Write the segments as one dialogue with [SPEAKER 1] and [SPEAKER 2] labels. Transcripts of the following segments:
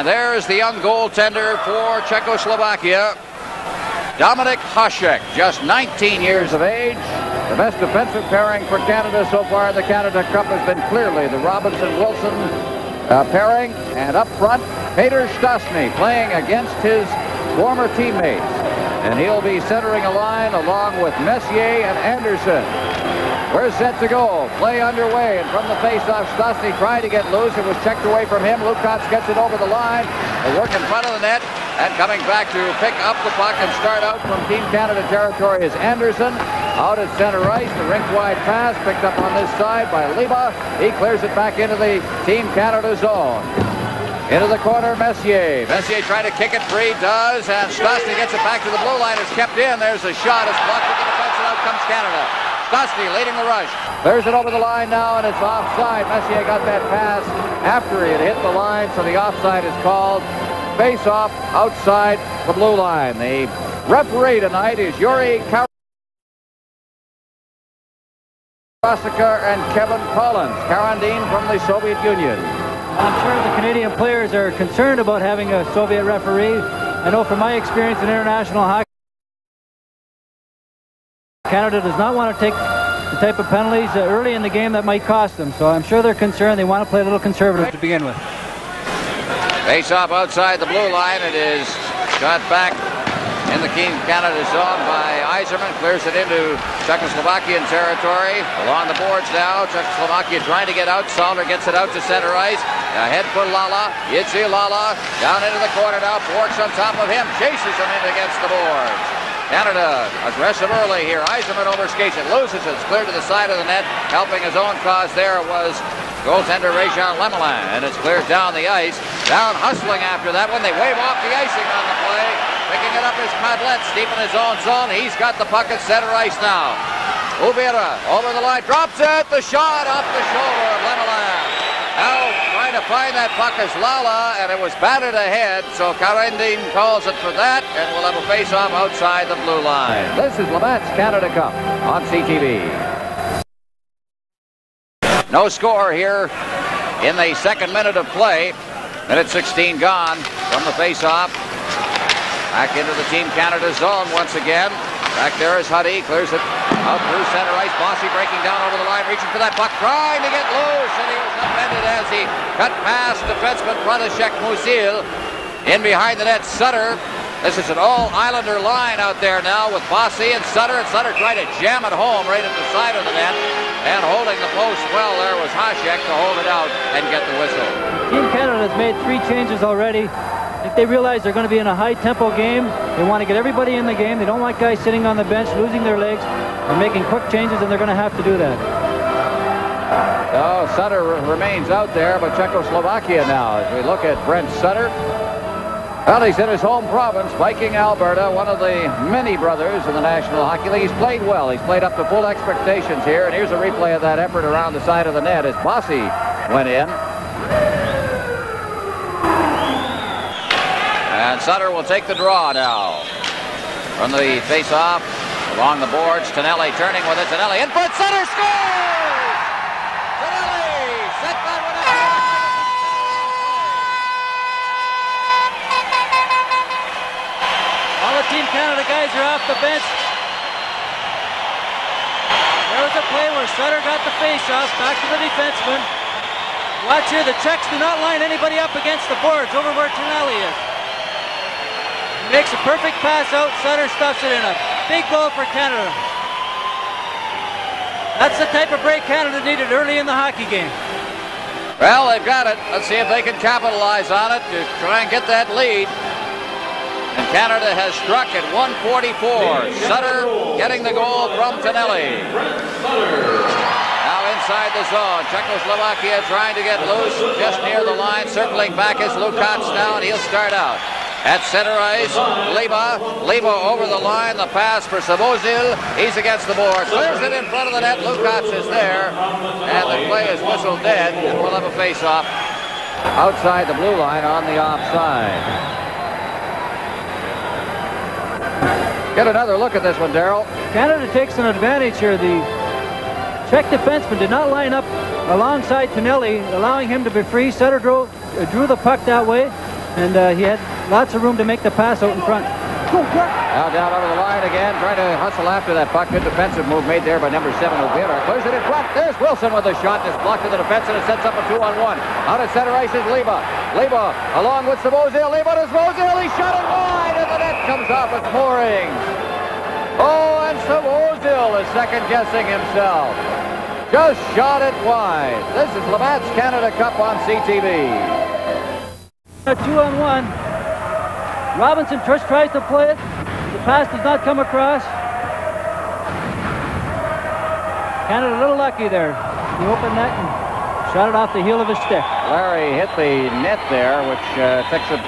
[SPEAKER 1] And there's the young goaltender for Czechoslovakia, Dominik Hasek, just 19 years of age. The best defensive pairing for Canada so far in the Canada Cup has been clearly the Robinson-Wilson pairing. And up front, Peter Stastny playing against his former teammates. And he'll be centering a line along with Messier and Anderson. We're set to go. Play underway, and from the face-off, Stastny tried to get loose. It was checked away from him. Lukács gets it over the line. They work in front of the net, and coming back to pick up the puck and start out from Team Canada territory is Anderson. Out at center ice, the rink-wide pass picked up on this side by Liba. He clears it back into the Team Canada zone. Into the corner, Messier. Messier trying to kick it free, does, and Stastny gets it back to the blue line. It's kept in. There's a shot. It's blocked with the defense, and out comes Canada. Stastny leading the rush. Clears it over the line now, and it's offside. Messier got that pass after he had hit the line, so the offside is called. Face off outside the blue line. The referee tonight is Yuri Karasika and Kevin Collins. Karandin from the Soviet Union.
[SPEAKER 2] I'm sure the Canadian players are concerned about having a Soviet referee. I know from my experience in international hockey, Canada does not want to take the type of penalties early in the game that might cost them. So I'm sure they're concerned. They want to play a little conservative to begin with.
[SPEAKER 1] Face off outside the blue line. It is shot back in the Team Canada zone by Yzerman. Clears it into Czechoslovakian territory. Along the boards now. Czechoslovakia trying to get out. Salder gets it out to center ice. Ahead for Lala. Jitsi Lala. Down into the corner now. Bork's on top of him. Chases him in against the boards. Canada aggressive early here. Yzerman overskates it. Loses it. It's cleared to the side of the net. Helping his own cause there was goaltender Réjean Lemelin. And it's cleared down the ice. Down hustling after that one. They wave off the icing on the play. Picking it up is Padlets deep in his own zone. He's got the puck at center ice now. Uvira over the line. Drops it. The shot off the shoulder of Lemelin. Now trying to find that puck is Lala, and it was batted ahead, so Karandin calls it for that, and we'll have a face-off outside the blue line. This is Labatt's Canada Cup on CTV. No score here in the second minute of play. Minute 16 gone from the face-off. Back into the Team Canada zone once again. Back there is Huddy, clears it out through center ice. Bossy breaking down over the line, reaching for that puck, trying to get loose, and he was upended as he cut past defenseman Pradeshek Musil. In behind the net, Sutter. This is an all-Islander line out there now with Bossy and Sutter trying to jam it home right at the side of the net. And holding the post well there was Hasek to hold it out and get the whistle.
[SPEAKER 2] Team Canada has made 3 changes already. If they realize they're going to be in a high-tempo game, they want to get everybody in the game. They don't want guys sitting on the bench losing their legs. They're making quick changes, and they're going to have to do that.
[SPEAKER 1] Oh, Sutter remains out there, but Czechoslovakia now, as we look at Brent Sutter. Well, he's in his home province, Viking, Alberta, one of the many brothers in the National Hockey League. He's played well. He's played up to full expectations here, and here's a replay of that effort around the side of the net as Bossy went in. And Sutter will take the draw now. From the face-off, along the boards, Tonelli turning with it. Tonelli in front, Sutter scores! Tonelli set that one out.
[SPEAKER 2] All the Team Canada guys are off the bench. There was a play where Sutter got the face-off, back to the defenseman. Watch here, the Czechs do not line anybody up against the boards over where Tonelli is. Makes a perfect pass out. Sutter stuffs it in. A big goal for Canada. That's the type of break Canada needed early in the hockey game.
[SPEAKER 1] Well, they've got it. Let's see if they can capitalize on it to try and get that lead. And Canada has struck at 1:44. Sutter getting the goal from Tonelli. Now inside the zone. Czechoslovakia trying to get loose just near the line. Circling back is Lukács now, and he'll start out. At center ice, Liba over the line, the pass for Sabozil. He's against the board. Clears it in front of the net. Lukács is there, and the play is whistled dead, and we'll have a face-off outside the blue line on the offside. Get another look at this one, Darrell.
[SPEAKER 2] Canada takes an advantage here. The Czech defenseman did not line up alongside Tonelli, allowing him to be free. Sutter drew the puck that way. and he had lots of room to make the pass out in front.
[SPEAKER 1] Now down over the line again, trying to hustle after that puck. Good defensive move made there by number 7, O'Bear. Clears it in front. There's Wilson with a shot. It's blocked to the defense, and it sets up a 2-on-1. Out at center ice is Leba. Leba along with Savozil. Leba to Savozil. He shot it wide, and the net comes off with Moorings. Oh, and Savozil is second-guessing himself. Just shot it wide. This is Labatt's Canada Cup on CTV.
[SPEAKER 2] A 2-on-1. Robinson first tries to play it. The pass does not come across. Canada a little lucky there. The open net and shot it off the heel of his stick.
[SPEAKER 1] Larry hit the net there, which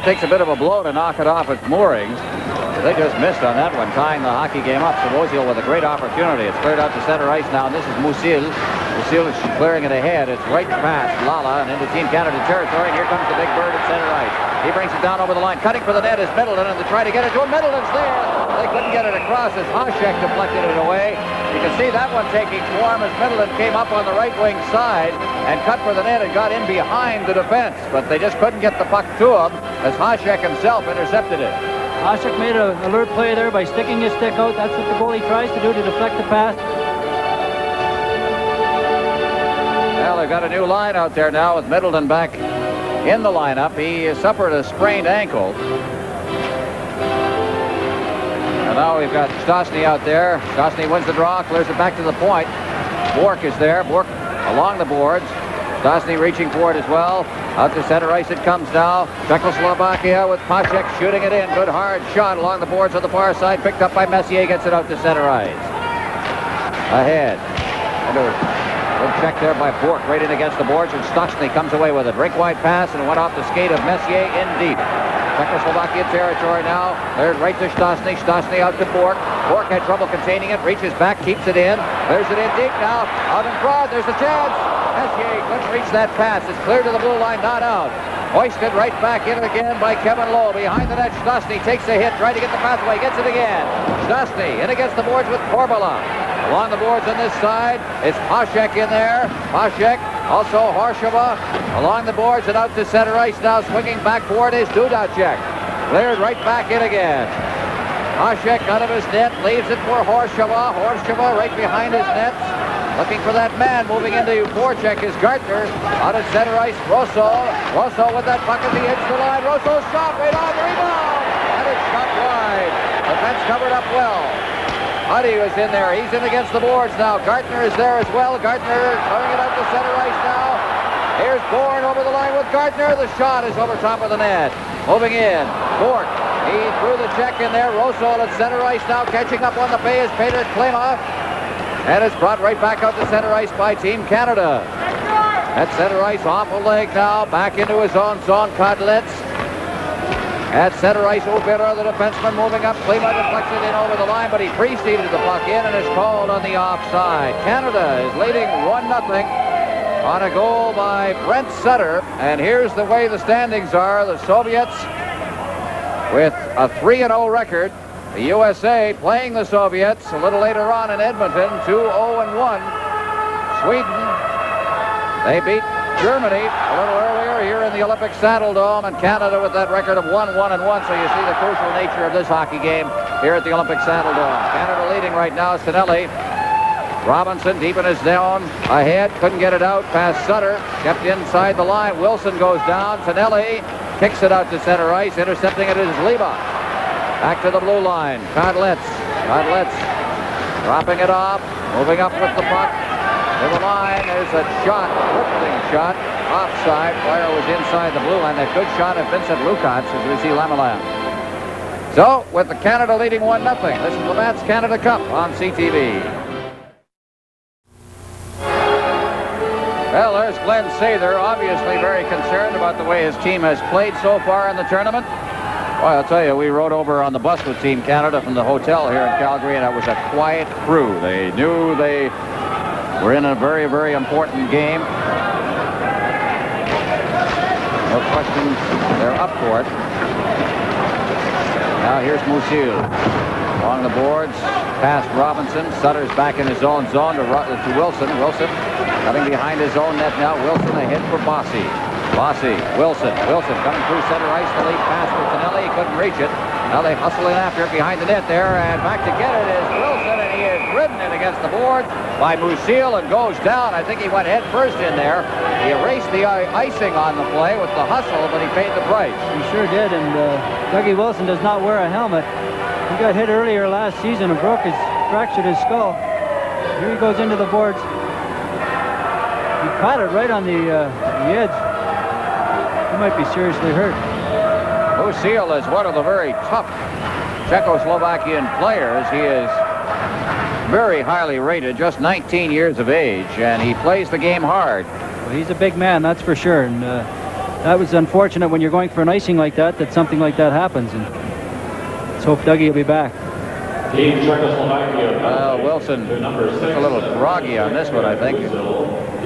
[SPEAKER 1] takes a bit of a blow to knock it off its moorings. They just missed on that one, tying the hockey game up. Savozil with a great opportunity. It's cleared out to center ice now, and this is Musil. Musil is clearing it ahead. It's right past Lala and into Team Canada territory, and here comes the big bird at center ice. He brings it down over the line. Cutting for the net is Middleton, and they try to get it to him. Middleton's there. They couldn't get it across as Hasek deflected it away. You can see that one taking form as Middleton came up on the right wing side and cut for the net and got in behind the defense. But they just couldn't get the puck to him as Hasek himself intercepted it.
[SPEAKER 2] Hasek made an alert play there by sticking his stick out. That's what the goalie tries to do to deflect the pass.
[SPEAKER 1] Well, they've got a new line out there now with Middleton back in the lineup. He suffered a sprained ankle. And now we've got Stastny out there. Stastny wins the draw, clears it back to the point. Bork is there. Bork along the boards. Stastny reaching for it as well. Out to center ice it comes now. Czechoslovakia with Hasek shooting it in. Good hard shot along the boards on the far side. Picked up by Messier. Gets it out to center ice. Ahead. Good check there by Bork, right in against the boards, and Stastny comes away with it. Rink-wide pass, and it went off the skate of Messier in deep. Czechoslovakia territory now. There's right to Stastny. Stastny out to Bork. Bork had trouble containing it. Reaches back, keeps it in. There's it in deep now. Out in front. There's a chance. Messier couldn't reach that pass. It's clear to the blue line, not out. Hoisted right back in again by Kevin Lowe. Behind the net, Stastny takes a hit, trying to get the pass away. Gets it again. Stastny in against the boards with Korbola. Along the boards on this side, it's Hasek in there. Hasek, also Horshova. Along the boards and out to center ice now. Swinging back for it is Dudacek. Cleared right back in again. Hasek out of his net, leaves it for Horshova. Horshova right behind his net. Looking for that man. Moving into Voracek is Gartner. Out at center ice, Rosso. Rosso with that puck at the edge of the line. Rosso's shot right on the rebound. And it's shot wide. Defense covered up well. Huddy was in there. He's in against the boards now. Gartner is there as well. Gartner throwing it out to center ice now. Here's Bourne over the line with Gartner. The shot is over top of the net. Moving in. Bork. He threw the check in there. Rosso at center ice now. Catching up on the play is Peter Klimov. And it's brought right back out to center ice by Team Canada. At center ice, off a leg now. Back into his own zone. Kodlitz. At center ice, Ubera, the defenseman, moving up. Klima deflects it in over the line, but he preceded the puck in and is called on the offside. Canada is leading 1-0 on a goal by Brent Sutter. And here's the way the standings are. The Soviets with a 3-0 record. The USA playing the Soviets a little later on in Edmonton, 2-0-1. Sweden, they beat Germany a little earlier here in the Olympic Saddle Dome, and Canada with that record of 1-1-1. So you see the crucial nature of this hockey game here at the Olympic Saddle Dome. Canada leading right now. Sinelli. Robinson deep in his zone. Ahead. Couldn't get it out past Sutter. Kept inside the line. Wilson goes down. Sinelli kicks it out to center ice. Intercepting it is Leba. Back to the blue line. Kodlitz. Kodlitz dropping it off. Moving up with the puck. To the line, there's a shot, rippling shot, offside. Player was inside the blue line. That good shot of Vincent Lukács as we see Lamela. So, with the Canada leading 1-0, this is Labatt's Canada Cup on CTV. Well, there's Glenn Sather, obviously very concerned about the way his team has played so far in the tournament. Well, I'll tell you, we rode over on the bus with Team Canada from the hotel here in Calgary, and it was a quiet crew. They knew they were in a very, very important game. No question, they're up for it. Now here's Musil. Along the boards, past Robinson. Sutter's back in his own zone to Wilson. Wilson coming behind his own net now. Wilson ahead for Bossy. Bossy, Wilson coming through center ice. The lead pass for Tonelli. He couldn't reach it. Now they hustle in after it behind the net there, and back to get it is Wilson, and he is ridden in against the boards by Musil and goes down. I think he went head first in there. He erased the icing on the play with the hustle, but he paid the price.
[SPEAKER 2] He sure did, and Dougie Wilson does not wear a helmet. He got hit earlier last season and fractured his skull. Here he goes into the boards. He caught it right on the edge. He might be seriously hurt.
[SPEAKER 1] Musil is one of the very tough Czechoslovakian players. He is very highly rated, just 19 years of age, and he plays the game hard.
[SPEAKER 2] Well, he's a big man, that's for sure, and that was unfortunate when you're going for an icing like that something like that happens, and let's hope Dougie will be back.
[SPEAKER 3] Team Czechoslovakia.
[SPEAKER 1] Well, Wilson a little groggy on this one, I think.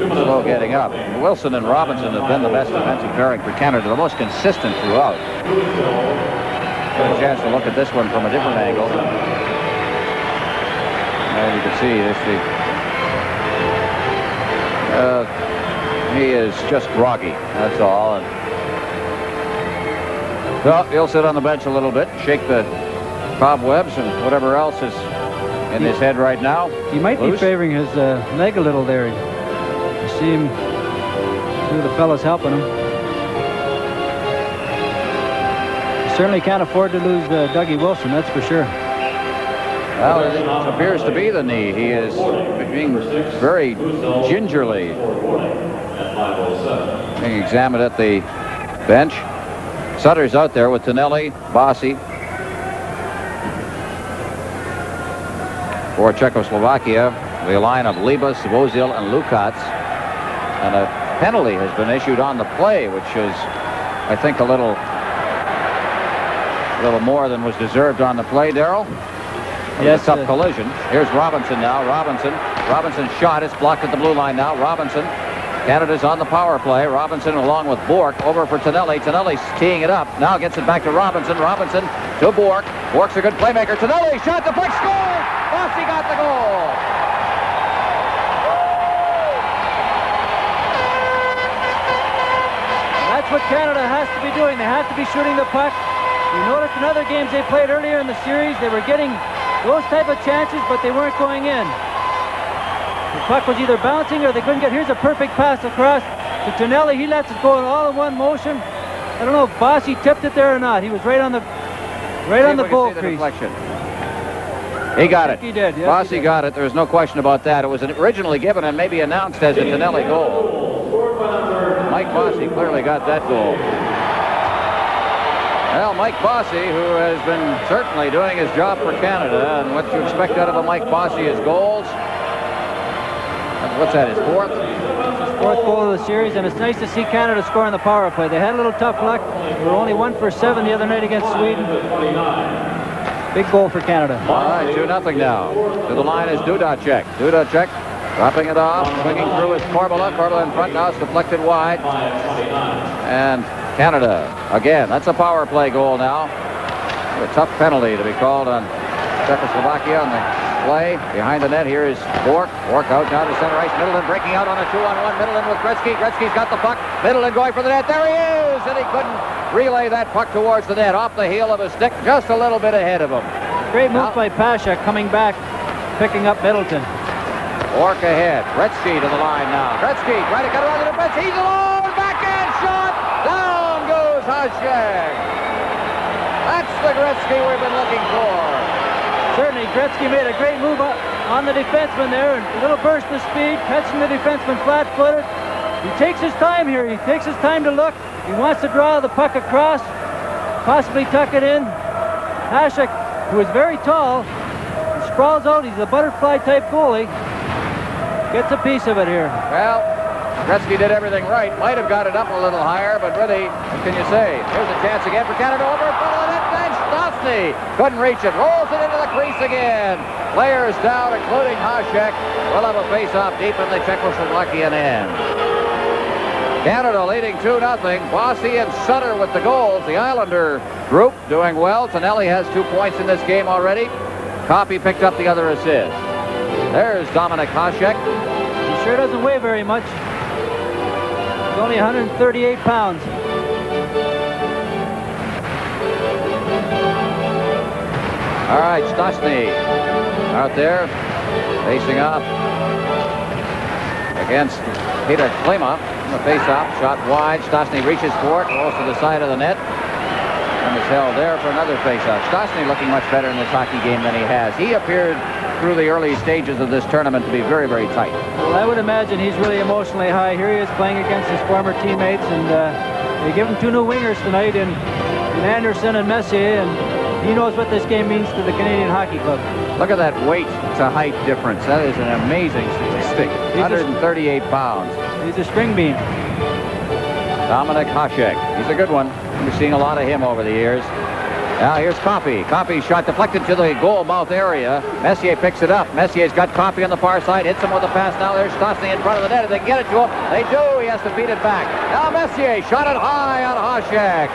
[SPEAKER 1] Slow getting up. Wilson and Robinson have been the best defensive pairing for Canada, the most consistent throughout. Got a chance to look at this one from a different angle. And you can see this. He is just groggy, that's all. And, well, he'll sit on the bench a little bit, shake the cobwebs and whatever else is in his head right now.
[SPEAKER 2] He might be favoring his leg a little there. You see him, two of the fellas helping him. He certainly can't afford to lose Dougie Wilson, that's for sure.
[SPEAKER 1] Well, it appears to be the knee. He is being very gingerly being examined at the bench. Sutter's out there with Tonelli, Bossy. For Czechoslovakia, the line of Libas, Vozil, and Lukats. And a penalty has been issued on the play, which is, I think, a little more than was deserved on the play, Darrell. Yes, a tough collision. Here's Robinson now. Robinson's shot is blocked at the blue line now. Robinson. Canada's on the power play. Robinson along with Bourque over for Tonelli. Tonelli's teeing it up. Now gets it back to Robinson. Robinson to Bourque. Bourque's a good playmaker. Tonelli shot the puck, score! Bossy got the goal.
[SPEAKER 2] That's what Canada has to be doing. They have to be shooting the puck. You noticed in other games they played earlier in the series, they were getting those type of chances, but they weren't going in. The puck was either bouncing or they couldn't get. Here's a perfect pass across to Tonelli. He lets it go in all in one motion. I don't know if Bossy tipped it there or not. He was right on the goal crease.
[SPEAKER 1] He got it.
[SPEAKER 2] He did. Yes,
[SPEAKER 1] Bossy got it. There's no question about that. It was originally given and maybe announced as a Tonelli goal. Mike Bossy clearly got that goal. Well, Mike Bossy, who has been certainly doing his job for Canada, and what you expect out of a Mike Bossy is goals. What's that, his fourth?
[SPEAKER 2] Fourth goal of the series, and it's nice to see Canada score on the power play. They had a little tough luck. They were only 1 for 7 the other night against Sweden. Big goal for Canada.
[SPEAKER 1] All right, 2-0 now. To the line is Dudacek. Dudacek dropping it off, swinging through is Corbella. Corbella in front now, it's deflected wide. And Canada, again, that's a power play goal now. A tough penalty to be called on Czechoslovakia on the play. Behind the net, here is Bourque. Bourque out down to center ice. Middleton breaking out on a 2-on-1. Middleton with Gretzky. Gretzky's got the puck. Middleton going for the net. There he is! And he couldn't relay that puck towards the net. Off the heel of his stick, just a little bit ahead of him.
[SPEAKER 2] Great move by Pasha coming back, picking up Middleton.
[SPEAKER 1] Bourque ahead. Gretzky to the line now. Gretzky trying to cut around the defense. He's alone. Backhand shot. Down goes Hasek. That's the Gretzky we've been looking for.
[SPEAKER 2] Certainly, Gretzky made a great move on the defenseman there, and a little burst of speed, catching the defenseman flat-footed. He takes his time here. He takes his time to look. He wants to draw the puck across, possibly tuck it in. Hasek, who is very tall, sprawls out. He's a butterfly-type goalie. Gets a piece of it here.
[SPEAKER 1] Well, Gretzky did everything right. Might have got it up a little higher, but really, what can you say? Here's a chance again for Canada over in front of the net bench. Stastny couldn't reach it. Rolls it into the crease again. Players down, including Hasek. We'll have a face-off deep in the Czechoslovakian end. Canada leading 2-0. Bossy and Sutter with the goals. The Islander group doing well. Tonelli has 2 points in this game already. Coffey picked up the other assist. There's Dominik Hasek.
[SPEAKER 2] He sure doesn't weigh very much. only 138 pounds.
[SPEAKER 1] All right, Stastny out there facing off against Peter Klima in the face-off. Shot wide. Stastny reaches for it, rolls to the side of the net, and is held there for another face-off. Stastny looking much better in this hockey game than he has. He appeared through the early stages of this tournament to be very, very tight.
[SPEAKER 2] Well, I would imagine he's really emotionally high. Here he is playing against his former teammates, and they give him two new wingers tonight in Anderson and Messier, and he knows what this game means to the Canadian Hockey Club.
[SPEAKER 1] Look at that weight to height difference. That is an amazing statistic. 138 pounds.
[SPEAKER 2] He's a string bean.
[SPEAKER 1] Dominik Hasek. He's a good one. We're seeing a lot of him over the years. Now here's Coffey. Coffey's shot deflected to the goal mouth area. Messier picks it up. Messier's got Coffey on the far side. Hits him with a pass. Now there's Stastny in front of the net. If they can get it to him, they do. He has to feed it back. Now Messier shot it high on Hasek.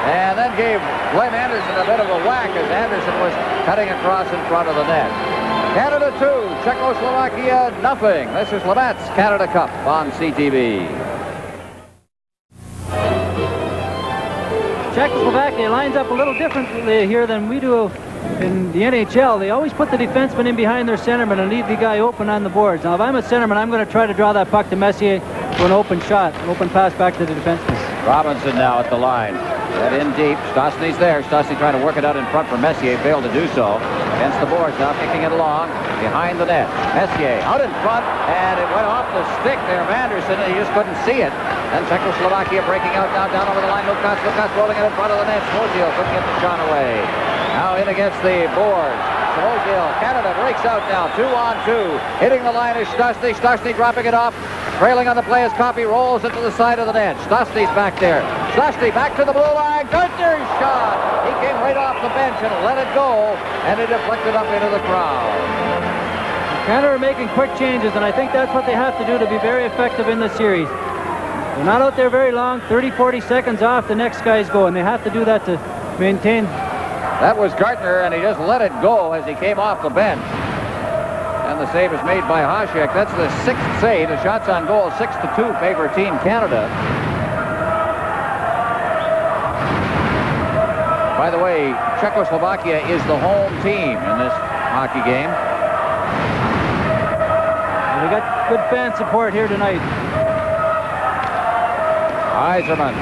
[SPEAKER 1] And then gave Glenn Anderson a bit of a whack as Anderson was cutting across in front of the net. Canada 2, Czechoslovakia nothing. This is Labatt's Canada Cup on CTV.
[SPEAKER 2] Czechoslovakia lines up a little differently here than we do in the NHL. They always put the defenseman in behind their centerman and leave the guy open on the boards. Now, if I'm a centerman, I'm going to try to draw that puck to Messier for an open shot, an open pass back to the defenseman.
[SPEAKER 1] Robinson now at the line. That in deep. Stastny's there. Stastny trying to work it out in front for Messier. Failed to do so. Against the boards now, kicking it along behind the net. Messier out in front, and it went off the stick there of Anderson, and he just couldn't see it. And Czechoslovakia breaking out now down over the line. Lukas rolling it in front of the net. Svozil couldn't get the shot away. Now in against the boards. Svozil. Canada breaks out now. 2-on-2. Hitting the line is Stastny. Stastny dropping it off. Trailing on the play as Coffey rolls it to the side of the net. Stastny's back there. Stastny back to the blue line. Gartner's shot. He came right off the bench and let it go, and it deflected up into the crowd.
[SPEAKER 2] Canada are making quick changes, and I think that's what they have to do to be very effective in the series. They're not out there very long. 30, 40 seconds off, the next guys go, and they have to do that to maintain.
[SPEAKER 1] That was Gartner, and he just let it go as he came off the bench. And the save is made by Hasek. That's the sixth save. The shots on goal, 6-2 favor Team Canada. By the way, Czechoslovakia is the home team in this hockey game.
[SPEAKER 2] And we got good fan support here tonight.
[SPEAKER 1] Yzerman,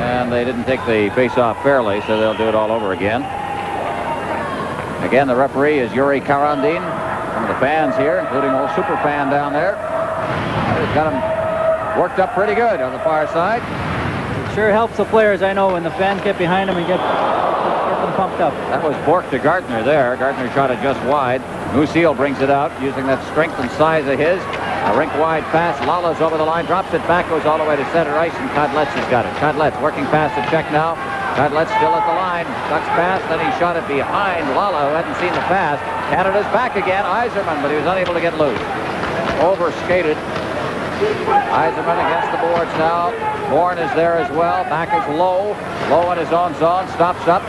[SPEAKER 1] and they didn't take the face-off fairly, so they'll do it all over again. Again, the referee is Yuri Karandin. Some of the fans here, including old Superfan down there. He's got him worked up pretty good on the far side.
[SPEAKER 2] It sure helps the players, I know, when the fans get behind them and get them pumped up.
[SPEAKER 1] That was Bork to Gartner there. Gartner shot it just wide. Musil brings it out using that strength and size of his. A rink-wide pass. Lala's over the line, drops it back, goes all the way to center ice, and Kodletz has got it. Kodletz working past the check now. Kodletz still at the line. Ducks past, then he shot it behind Lala, who hadn't seen the pass. Canada's back again. Yzerman, but he was unable to get loose. Overskated. Yzerman against the boards now. Bourne is there as well. Back is low. Low in his own zone. Stops up.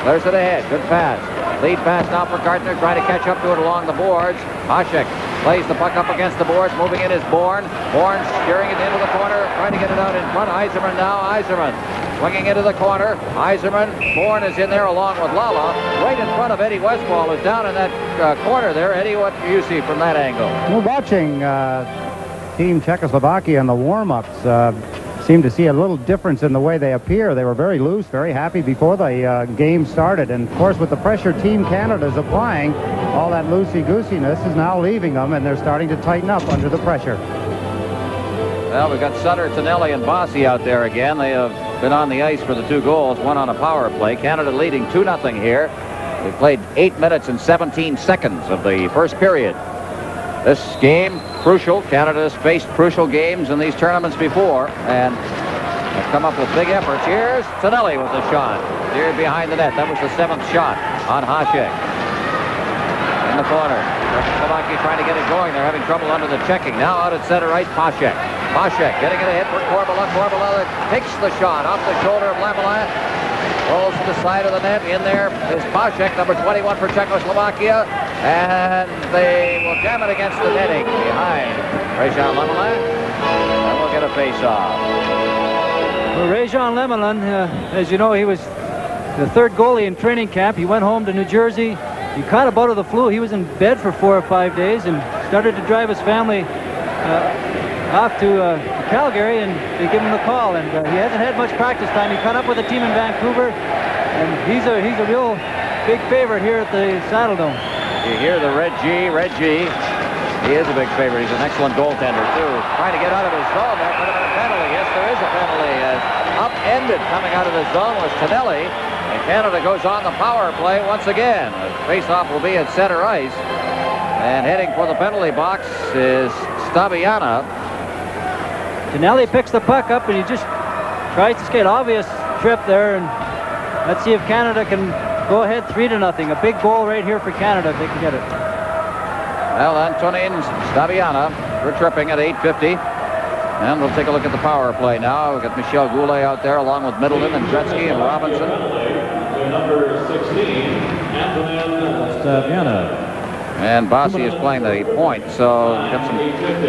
[SPEAKER 1] There's it ahead. Good pass. Lead pass now for Gartner, trying to catch up to it along the boards. Hasek plays the puck up against the boards. Moving in is Bourne. Bourne steering it into the corner, trying to get it out in front. Yzerman now. Yzerman swinging into the corner. Yzerman. Bourne is in there along with Lala. Right in front of Eddie Westphal, who's down in that corner there. Eddie, what do you see from that angle?
[SPEAKER 4] We're watching Team Czechoslovakia in the warm-ups. Seem to see a little difference in the way they appear. They were very loose, very happy before the game started. And, of course, with the pressure Team Canada is applying, all that loosey-goosiness is now leaving them, and they're starting to tighten up under the pressure.
[SPEAKER 1] Well, we've got Sutter, Tonelli, and Bossy out there again. They have been on the ice for the 2 goals, one on a power play. Canada leading 2-0 here. They played 8 minutes and 17 seconds of the first period. This game, crucial. Canada's faced crucial games in these tournaments before, and have come up with big efforts. Here's Tonelli with the shot. Steered behind the net. That was the 7th shot on Hasek. In the corner. Czechoslovakia trying to get it going. They're having trouble under the checking. Now out at center ice, Hasek. Hasek getting it ahead for Korbola. Korbola takes the shot off the shoulder of Lavalin. Rolls to the side of the net. In there is Hasek, number 21 for Czechoslovakia. And they will jam it against the netting behind Rachel Lavalin. And we'll get a Canada face-off.
[SPEAKER 2] Well, Réjean Lemelin, as you know, he was the third goalie in training camp. He went home to New Jersey. He caught a bout of the flu. He was in bed for 4 or 5 days and started to drive his family off to Calgary, and they give him the call. And he hasn't had much practice time. He caught up with a team in Vancouver, and he's a real big favorite here at the Saddledome.
[SPEAKER 1] You hear the Red G. He is a big favorite. He's an excellent goaltender, too. Trying to get out of his zone. There could have been a penalty. Yes, there is a penalty. Upended coming out of the zone was Tonelli. And Canada goes on the power play once again. The face-off will be at center ice. And heading for the penalty box is Stabiana.
[SPEAKER 2] Tonelli picks the puck up, and he just tries to skate. Obvious trip there. And let's see if Canada can go ahead 3-0. A big goal right here for Canada if they can get it.
[SPEAKER 1] Well, Antonin Stabiana, we're tripping at 8:50. And we'll take a look at the power play now. We've got Michel Goulet out there along with Middleton and Gretzky and Robinson.
[SPEAKER 3] Number 16, Antonin Stabiana.
[SPEAKER 1] And Bossy is playing the point, so we've got some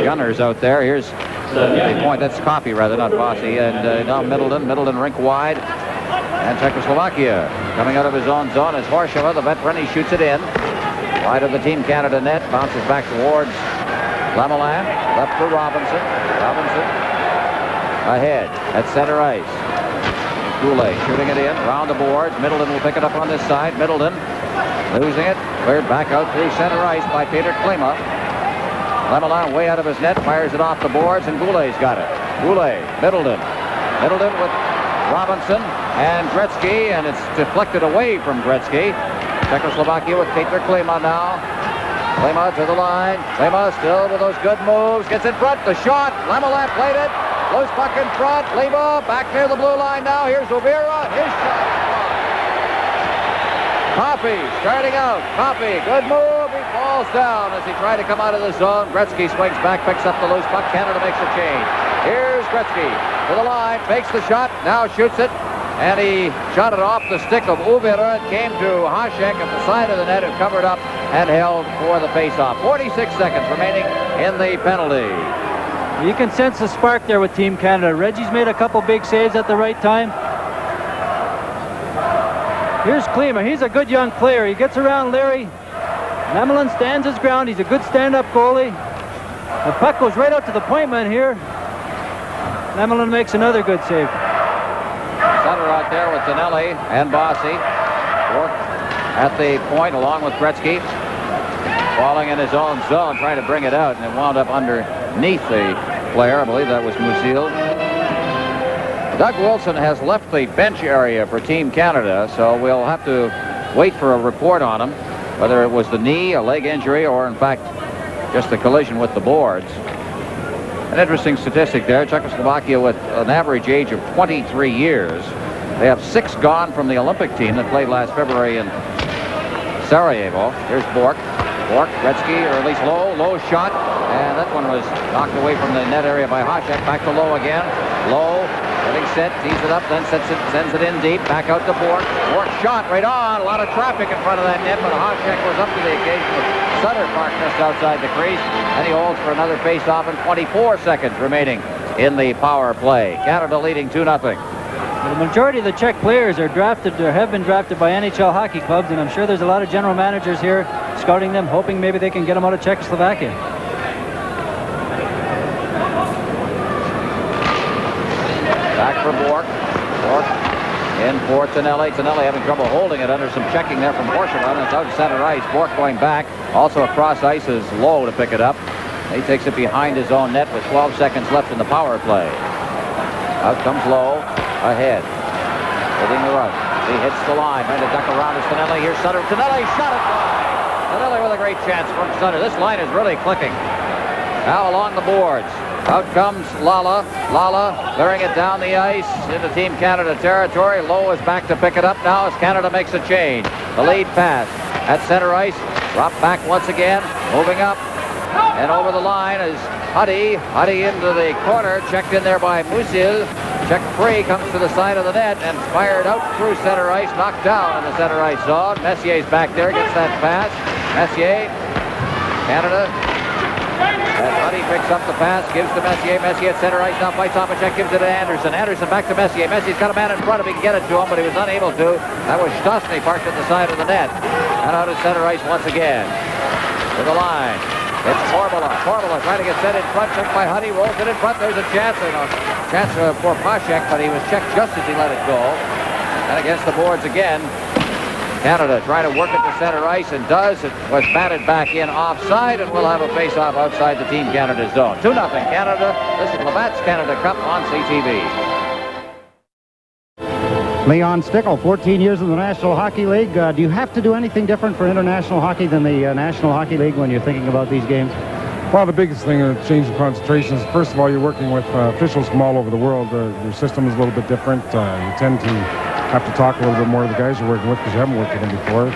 [SPEAKER 1] gunners out there. Here's the point. That's Coffey, rather, not Bossy. And now Middleton rink wide. And Czechoslovakia coming out of his own zone is Horshova, the veteran. He shoots it in. Wide of the Team Canada net. Bounces back towards Lemelin. Left for Robinson. Robinson ahead at center ice. Goulet shooting it in. Round the boards. Middleton will pick it up on this side. Middleton losing it. Cleared back out through center ice by Peter Klima. Lemelin way out of his net. Fires it off the boards, and Goulet's got it. Goulet. Middleton. Middleton with Robinson and Gretzky, and it's deflected away from Gretzky. Czechoslovakia with Peter Klima now. Klima to the line. Klima still with those good moves. Gets in front. The shot. Lemelin played it. Loose puck in front. Klima back near the blue line now. Here's Overa. His shot. Coffey starting out. Coffey. Good move. He falls down as he tried to come out of the zone. Gretzky swings back. Picks up the loose puck. Canada makes a change. Here's Gretzky to the line. Fakes the shot. Now shoots it. And he shot it off the stick of Overa. It came to Hasek at the side of the net, who covered up and held for the face-off. 46 seconds remaining in the penalty.
[SPEAKER 2] You can sense the spark there with Team Canada. Reggie's made a couple big saves at the right time. Here's Klima. He's a good young player. He gets around Larry. Lemelin stands his ground. He's a good stand-up goalie. The puck goes right out to the point man here. Lemelin makes another good save.
[SPEAKER 1] Sutter out there with Tonelli and Bossy. Work at the point along with Gretzky. Falling in his own zone, trying to bring it out, and it wound up underneath the player. I believe that was Musil. Doug Wilson has left the bench area for Team Canada, so we'll have to wait for a report on him, whether it was the knee, a leg injury, or in fact just a collision with the boards. An interesting statistic there. Czechoslovakia with an average age of 23 years. They have 6 gone from the Olympic team that played last February in Sarajevo. Here's Bork. Bork, Gretzky, or at least Lowe shot, and that one was knocked away from the net area by Hasek. Back to Lowe again. Lowe getting set, tees it up, then sends it in deep. Back out to Bork. Bork shot right on. A lot of traffic in front of that net, but Hasek was up to the occasion with Sutter parked just outside the crease, and he holds for another face-off, and 24 seconds remaining in the power play. Canada leading 2-0.
[SPEAKER 2] The majority of the Czech players are drafted or have been drafted by NHL hockey clubs, and I'm sure there's a lot of general managers here scouting them, hoping maybe they can get them out of Czechoslovakia.
[SPEAKER 1] Back for Bork. Bork in for Tonelli. Tonelli having trouble holding it under some checking there from Horshova, and it's out to center ice. Bork going back. Also across ice is Lowe to pick it up. He takes it behind his own net with 12 seconds left in the power play. Out comes Lowe. Ahead. Hitting the run. He hits the line. Trying to duck around is Tonelli. Here's Sutter. Tonelli shot it by. Tonelli with a great chance from Sutter. This line is really clicking. Now along the boards. Out comes Lala. Lala clearing it down the ice into Team Canada territory. Lowe is back to pick it up now as Canada makes a change. The lead pass at center ice. Drop back once again. Moving up. And over the line is Huddy. Huddy into the corner. Checked in there by Musil. Check free, comes to the side of the net and fired out through center ice, knocked down in the center ice zone. Messier's back there, gets that pass. Messier, Canada. As Huddy picks up the pass, gives to Messier. Messier at center ice now fights off a check, gives it to Anderson. Anderson back to Messier. Messier's got a man in front of him. He can get it to him, but he was unable to. That was Stastny parked at the side of the net. And out at center ice once again. To the line. It's Formula. Formula trying to get set in front. Checked by Huddy. Rolls it in front. There's a chance. Chance for Paschek, but he was checked just as he let it go. And against the boards again. Canada trying to work it to center ice and does. It was batted back in offside, and we'll have a face-off outside the Team Canada zone. 2-0 Canada. This is Labatt's Canada Cup on CTV.
[SPEAKER 4] Leon Stickle, 14 years in the National Hockey League. Do you have to do anything different for international hockey than the National Hockey League when you're thinking about these games?
[SPEAKER 5] Well, the biggest thing in change of concentration is, first of all, you're working with officials from all over the world. Your system is a little bit different. You tend to have to talk a little bit more to the guys you're working with because you haven't worked with them before.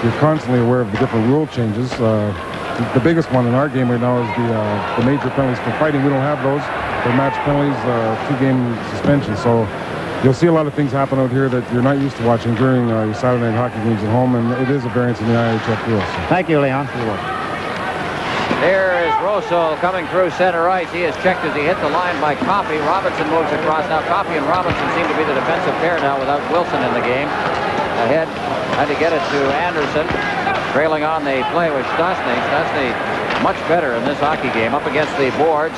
[SPEAKER 5] You're constantly aware of the different rule changes. The biggest one in our game right now is the major penalties for fighting. We don't have those. They're match penalties, 2-game suspension. So you'll see a lot of things happen out here that you're not used to watching during your Saturday night hockey games at home, and it is a variance in the IHF rules. So.
[SPEAKER 4] Thank you, Leon. You're welcome.
[SPEAKER 1] There is Rosso coming through center ice. He is checked as he hit the line by Coffey. Robinson moves across. Now Coffey and Robinson seem to be the defensive pair now without Wilson in the game. Ahead, had to get it to Anderson. Trailing on the play with Stastny. Stastny much better in this hockey game. Up against the boards.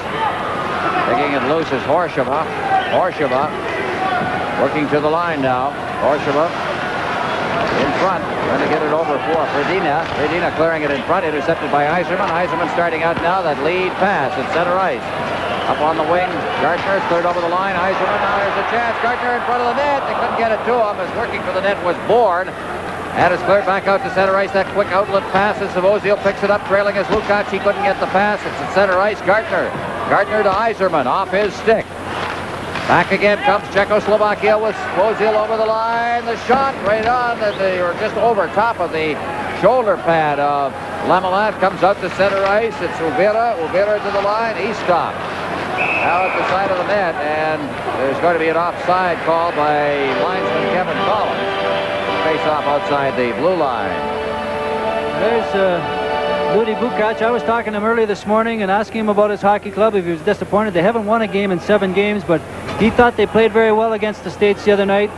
[SPEAKER 1] Taking it loose is Horshava. Horshava working to the line now. Horshava in front, trying to get it over for Fredina. Fredina clearing it in front, intercepted by Yzerman. Yzerman starting out now, that lead pass at center ice. Up on the wing, Gardner cleared over the line. Yzerman, now there's a chance. Gardner in front of the net. They couldn't get it to him as working for the net was Bourne. And it's cleared back out to center ice. That quick outlet pass as Savozio picks it up, trailing as Lukács. He couldn't get the pass. It's at center ice. Gardner. Gardner to Yzerman, off his stick. Back again comes Czechoslovakia with Svozil over the line. The shot right on, or just over top of the shoulder pad of Lamellat. Comes out to center ice. It's Uvira. Uvira to the line. He stopped. Now at the side of the net, and there's going to be an offside call by linesman Kevin Collins. Face off outside the blue line.
[SPEAKER 2] There's Ludi Lukács. I was talking to him early this morning and asking him about his hockey club, if he was disappointed. They haven't won a game in 7 games, but he thought they played very well against the States the other night.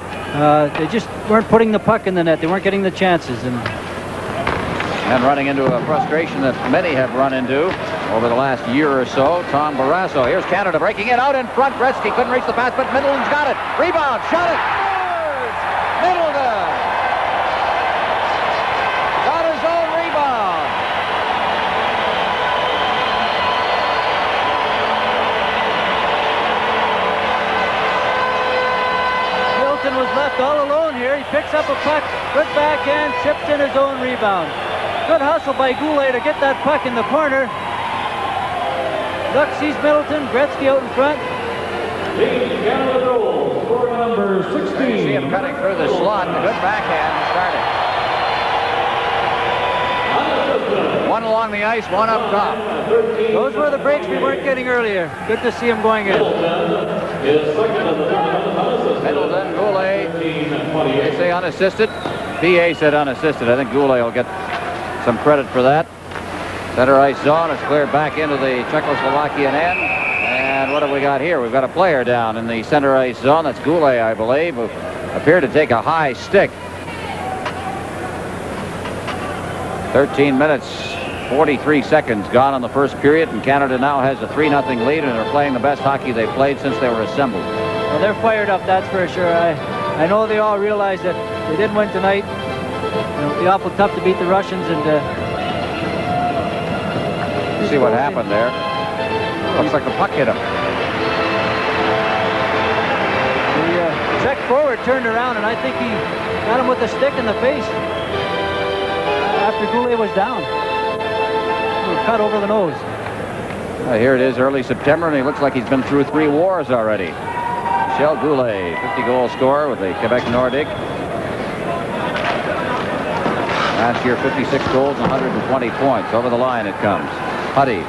[SPEAKER 2] They just weren't putting the puck in the net. They weren't getting the chances.
[SPEAKER 1] And running into a frustration that many have run into over the last year or so, Tom Barrasso. Here's Canada breaking it out in front. Gretzky couldn't reach the pass, but Middleton's got it. Rebound, shot it. Scores! Middleton got his own rebound.
[SPEAKER 2] Middleton was left all alone here. He picks up a puck, good backhand, chips in his own rebound. Good hustle by Goulet to get that puck in the corner. Luck sees Middleton, Gretzky out in front.
[SPEAKER 3] Team Canada goal, score number 16.
[SPEAKER 1] You see him cutting through the slot. A good backhand started. One along the ice, one up top.
[SPEAKER 2] Those were the breaks we weren't getting earlier. Good to see him going in.
[SPEAKER 1] Middleton, Goulet. They say unassisted. PA said unassisted. I think Goulet will get some credit for that. Center ice zone. It's cleared back into the Czechoslovakian end. And what have we got here? We've got a player down in the center ice zone. That's Goulet, I believe, who appeared to take a high stick. 13 minutes, 43 seconds gone in the first period, and Canada now has a 3-0 lead, and they're playing the best hockey they've played since they were assembled.
[SPEAKER 2] Well, they're fired up, that's for sure. I know they all realize that they didn't win tonight. It'll be awful tough to beat the Russians. And
[SPEAKER 1] you see what happened there? Looks like the puck hit him.
[SPEAKER 2] The Czech forward turned around, and I think he got him with a stick in the face after Goulet was down. Cut over the nose.
[SPEAKER 1] Here it is, early September, and he looks like he's been through 3 wars already. Michel Goulet, 50-goal scorer with the Quebec Nordic. Last year, 56 goals, 120 points. Over the line it comes. Huddy.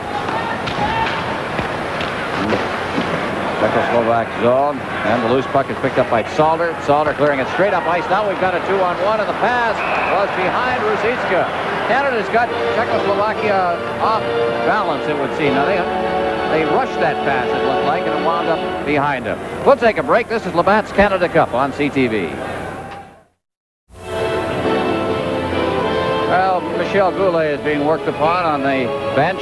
[SPEAKER 1] Czechoslovak zone, and the loose puck is picked up by Salder. Salder clearing it straight up ice. Now we've got a 2-on-1, and the pass was behind Ruzicka. Canada's got Czechoslovakia off balance, it would seem. Now, they rushed that pass, it looked like, and it wound up behind them. We'll take a break. This is Labatt's Canada Cup on CTV. Well, Michel Goulet is being worked upon on the bench.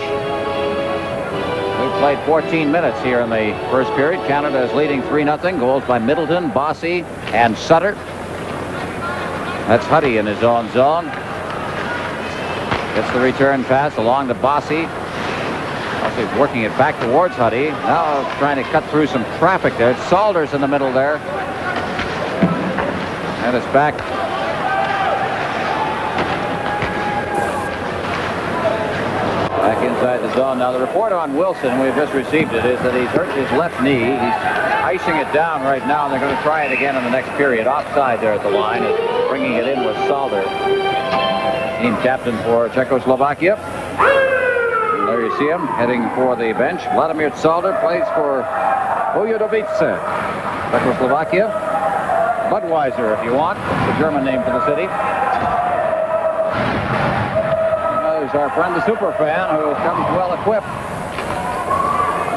[SPEAKER 1] We've played 14 minutes here in the first period. Canada is leading 3-0. Goals by Middleton, Bossy, and Sutter. That's Huddy in his own zone. Gets the return pass along to Bossy. He's working it back towards Huddy. Now trying to cut through some traffic there. Saunders in the middle there. And it's back. Back inside the zone. Now the report on Wilson, we've just received it, is that he's hurt his left knee. He's icing it down right now, and they're going to try it again in the next period. Offside there at the line. Bringing it in with Salder. Team captain for Czechoslovakia. There you see him heading for the bench. Vladimir Salder plays for Bujovice, Czechoslovakia. Budweiser, if you want. It's the German name for the city. There's our friend, the Superfan, who comes well equipped.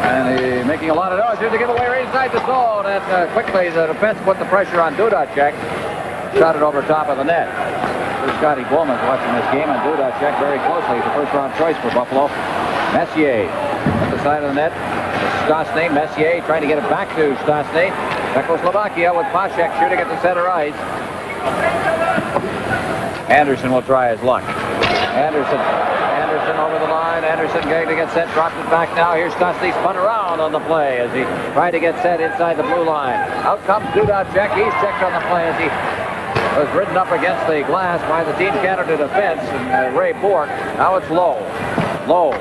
[SPEAKER 1] And he's making a lot of noise. Here's a giveaway right inside the zone. And quickly, the defense put the pressure on Dudacek. Shot it over top of the net. Scotty Bowman's watching this game, and Dudacek very closely. He's the first-round choice for Buffalo. Messier at the side of the net. Stastny, Messier trying to get it back to Stastny. Czechoslovakia with Paschek shooting at the center ice. Anderson will try his luck. Anderson over the line. Anderson going to get set. Drops it back now. Here's Stastny spun around on the play as he tried to get set inside the blue line. Out comes Dudacek. He's checked on the play as he was ridden up against the glass by the Team Canada defense and Ray Bourque. Now it's Lowe. Lowe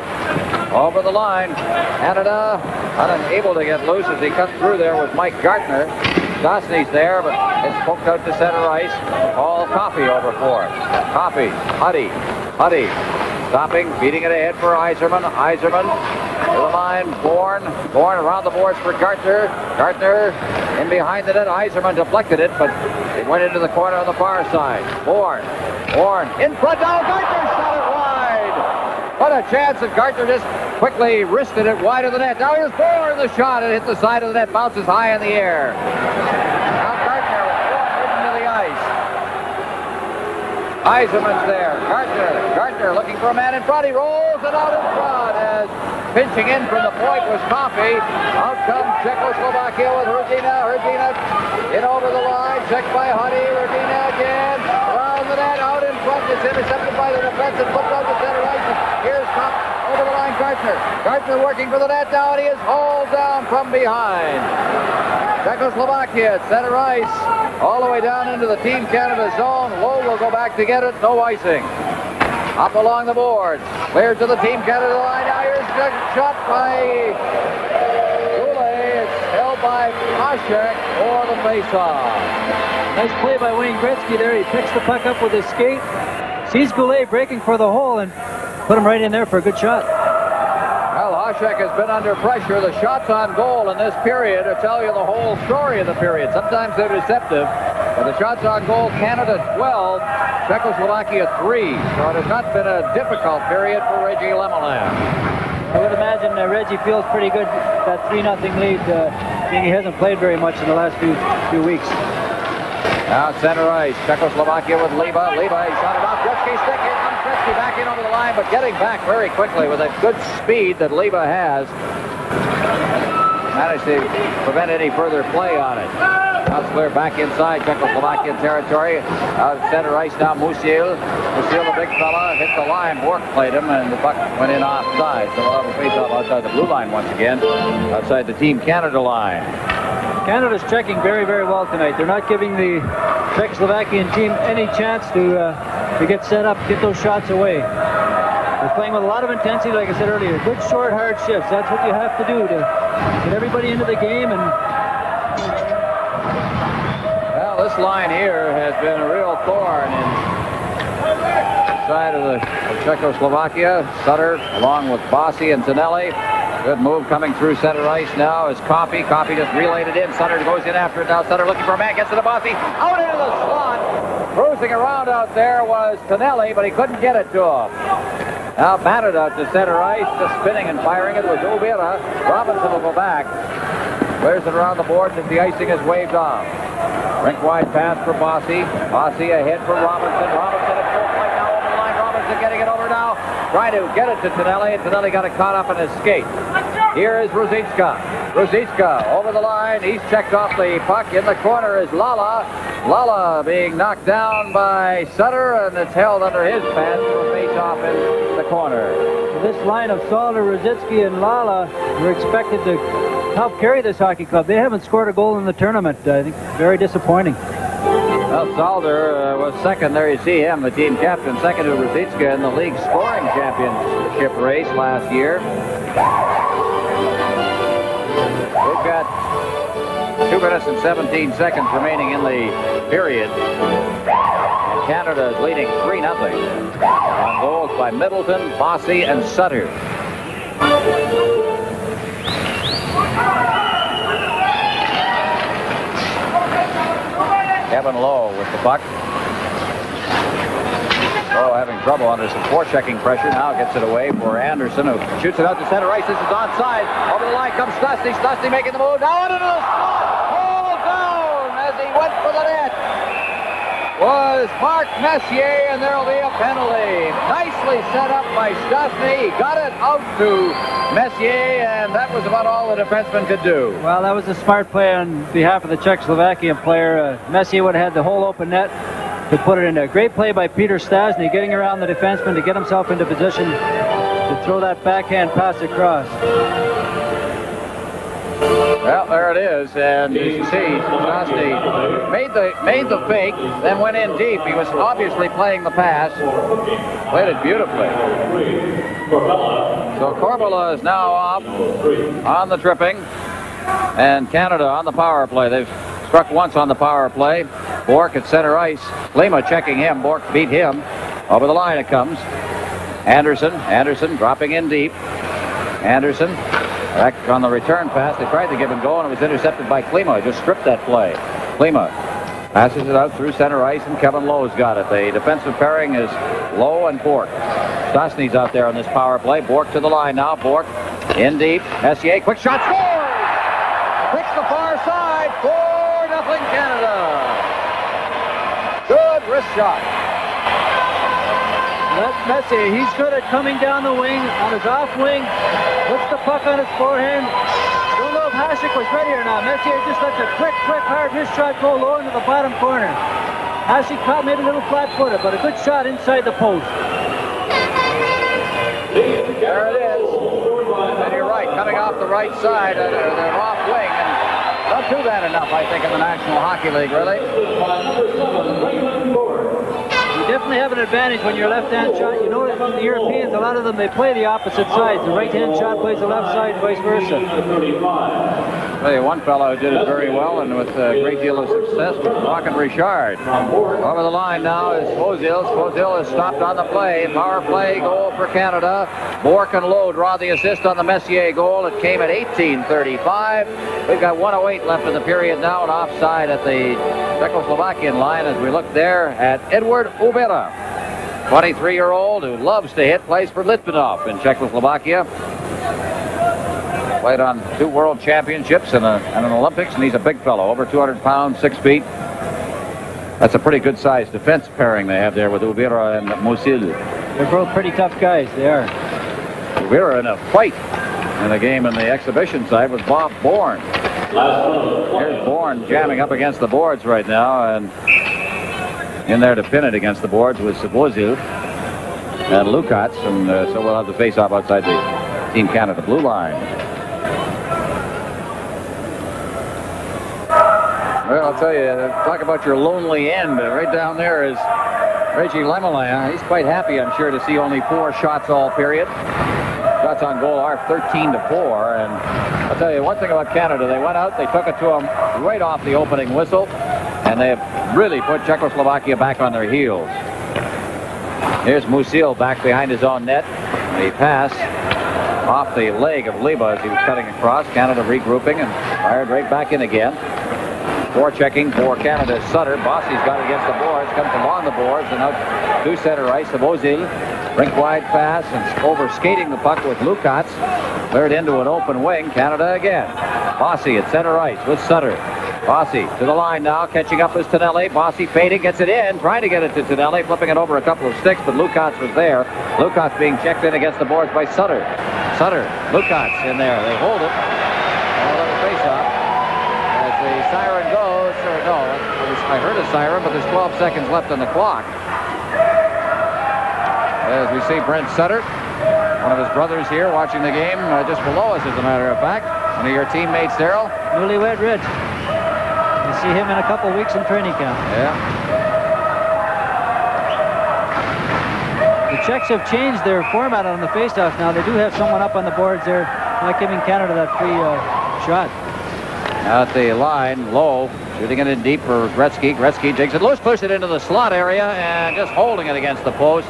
[SPEAKER 1] over the line. Canada unable to get loose as he cut through there with Mike Gartner. Stastny's there, but it's poked out to center ice. Paul Coffey over for it. Coffey, Huddy, stopping, beating it ahead for Yzerman. Yzerman to the line. Bourne around the boards for Gartner. Gartner in behind the net. Yzerman deflected it, but it went into the corner on the far side. Bourne in front. Now Gartner shot it wide. What a chance that Gartner just quickly wristed it wide of the net. Now here's Bourne, the shot. It hit the side of the net, bounces high in the air. Now Gartner into the ice. Yzerman's there. Gartner looking for a man in front. He rolls it out in front as pinching in from the point was Coffey. Out comes Czechoslovakia with Hrdina. Hrdina in over the line. Checked by Huddy. Hrdina again. Around the net. Out in front. It's intercepted by the defense and flipped out to center ice. Here's Coffey. Over the line, Gartner working for the net now, and he is hauled down from behind. Czechoslovakia at center ice, all the way down into the Team Canada zone. Lowe will go back to get it, no icing. Up along the boards, cleared to the Team Canada line. Now here's a shot by Goulet. It's held by Paschek for the faceoff.
[SPEAKER 2] Nice play by Wayne Gretzky there. He picks the puck up with his skate, sees Goulet breaking for the hole, and put him right in there for a good shot.
[SPEAKER 1] Well, Hasek has been under pressure. The shots on goal in this period will tell you the whole story of the period. Sometimes they're deceptive, but the shots on goal, Canada 12, Czechoslovakia 3. So it has not been a difficult period for Reggie Lemelin.
[SPEAKER 2] I would imagine Reggie feels pretty good, that 3-0 lead, being he hasn't played very much in the last few weeks.
[SPEAKER 1] Now center ice, Czechoslovakia with Leba. He shot it off. Gretzky stick. Here comes Gretzky back in over the line, but getting back very quickly with that good speed that Leba has. Managed to prevent any further play on it. Now it's clear back inside Czechoslovakian territory. Out center ice now, Musil. Musil, the big fella, hit the line. Bourque played him, and the puck went in offside. So we'll have a face-off outside the blue line once again, outside the Team Canada line.
[SPEAKER 2] Canada's checking very, very well tonight. They're not giving the Czechoslovakian team any chance to get set up, get those shots away. They're playing with a lot of intensity, like I said earlier. Good, short, hard shifts. That's what you have to do to get everybody into the game. And
[SPEAKER 1] well, this line here has been a real thorn in the side of Czechoslovakia. Sutter, along with Bossy and Tonelli. Good move coming through center ice now is Coffey. Coffey just relayed it in. Sutter goes in after it now. Sutter looking for a man. Gets to the Bossy. Out into the slot. Cruising around out there was Tonelli, but he couldn't get it to him. Now batted out to center ice, just spinning and firing it was Uvira. Robinson will go back. Clears it around the boards as the icing is waved off. Rink-wide pass for Bossy. Bossy ahead for Robinson. Robinson at full point now over the line. Robinson getting it over now. Trying to get it to Tonelli, and Tonelli got it caught up in his skate. Here is Ruzicka. Ruzicka over the line. He's checked off the puck. In the corner is Lala. Lala being knocked down by Sutter, and it's held under his pass to a face-off in the corner.
[SPEAKER 2] This line of Salder, Ruzicki, and Lala were expected to help carry this hockey club. They haven't scored a goal in the tournament. I think very disappointing.
[SPEAKER 1] Well, Salder was second. There you see him, the team captain, second to Ruzicka in the league scoring championship race last year. We've got 2 minutes and 17 seconds remaining in the period. And Canada is leading 3-0 on goals by Middleton, Bossy, and Sutter. Kevin Lowe with the puck. Lowe having trouble under some forechecking pressure. Now gets it away for Anderson, who shoots it out to center ice. This is onside. Over the line comes Stastny. Stastny making the move. Now into the slot. Pulled down as he went for the net. Was Mark Messier, and there'll be a penalty. Nicely set up by Stastny. He got it out to Messier, and that was about all the defenseman could do.
[SPEAKER 2] Well, that was a smart play on behalf of the Czechoslovakian player. Messier would have had the whole open net to put it in there. Great play by Peter Stastny, getting around the defenseman to get himself into position to throw that backhand pass across.
[SPEAKER 1] Well, there it is, and you see, Stastny made the fake, then went in deep. He was obviously playing the pass. Played it beautifully. So Corbella is now off on the tripping, and Canada on the power play. They've struck once on the power play. Bourque at center ice. Lima checking him. Bourque beat him. Over the line it comes. Anderson dropping in deep. Anderson back on the return pass. They tried to give him go, and it was intercepted by Klima. Just stripped that play. Klima passes it out through center ice, and Kevin Lowe's got it. The defensive pairing is Lowe and Bourque. Stastny's out there on this power play. Bourque to the line now. Bourque in deep. Messier, quick shot, scores! Quick the far side. 4-0 Canada. Good wrist shot.
[SPEAKER 2] That's Messier. He's good at coming down the wing on his off wing. Puts the puck on his forehand. Don't know if Hasek was ready or not. Messier just lets a quick, hard wrist shot go low into the bottom corner. Hasek caught maybe a little flat-footed, but a good shot inside the post.
[SPEAKER 1] There it is. And you're right, coming off the right side, they're off wing, and don't do that enough, I think, in the National Hockey League, really.
[SPEAKER 2] You definitely have an advantage when you're left-hand shot. You know, the Europeans, a lot of them, they play the opposite sides. The right-hand shot plays the left side, vice versa.
[SPEAKER 1] Well, one fellow who did it very well and with a great deal of success was Rocket Richard. Over the line now is Svozil. Svozil is stopped on the play. Power play goal for Canada. Bourque and Lowe draw the assist on the Messier goal. It came at 18:35. We've got 1:08 left in the period now, and offside at the Czechoslovakian line as we look there at Edward Ubera, 23-year-old who loves to hit, plays for Litvinov in Czechoslovakia. Played on 2 world championships and an Olympics, and he's a big fellow, over 200 pounds, 6 feet. That's a pretty good-sized defense pairing they have there with Uvira and Musil.
[SPEAKER 2] They're both pretty tough guys, they are.
[SPEAKER 1] Uvira in a fight in a game in the exhibition side with Bob Bourne. Here's Bourne jamming up against the boards right now, and in there to pin it against the boards with Svozil and Lukács, and so we'll have the face-off outside the Team Canada blue line. Well, I'll tell you, talk about your lonely end. Right down there is Reggie Lemelin. He's quite happy, I'm sure, to see only 4 shots all period. Shots on goal are 13-4, and I'll tell you one thing about Canada. They went out, they took it to them right off the opening whistle, and they have really put Czechoslovakia back on their heels. Here's Musil back behind his own net. The pass off the leg of Leba as he was cutting across. Canada regrouping and fired right back in again. Forechecking for Canada, Sutter. Bossy's got it against the boards, comes along the boards, and out to center ice of Ozil. Rink wide pass and over skating the puck with Lukats. Cleared into an open wing. Canada again. Bossy at center ice with Sutter. Bossy to the line now. Catching up is Tonelli. Bossy fading, gets it in. Trying to get it to Tonelli. Flipping it over a couple of sticks, but Lukats was there. Lukats being checked in against the boards by Sutter. Sutter, Lukats in there. They hold it. A little face-off. As the siren goes, or no, I heard a siren, but there's 12 seconds left on the clock. As we see Brent Sutter, one of his brothers here watching the game just below us, as a matter of fact. One of your teammates, Daryl.
[SPEAKER 2] Newlywed Rich. You see him in a couple weeks in training camp.
[SPEAKER 1] Yeah.
[SPEAKER 2] The Czechs have changed their format on the faceoffs now. They do have someone up on the boards there, not giving Canada that free shot.
[SPEAKER 1] At the line, low, shooting it in deep for Gretzky. Gretzky takes it loose, pushes it into the slot area, and just holding it against the post.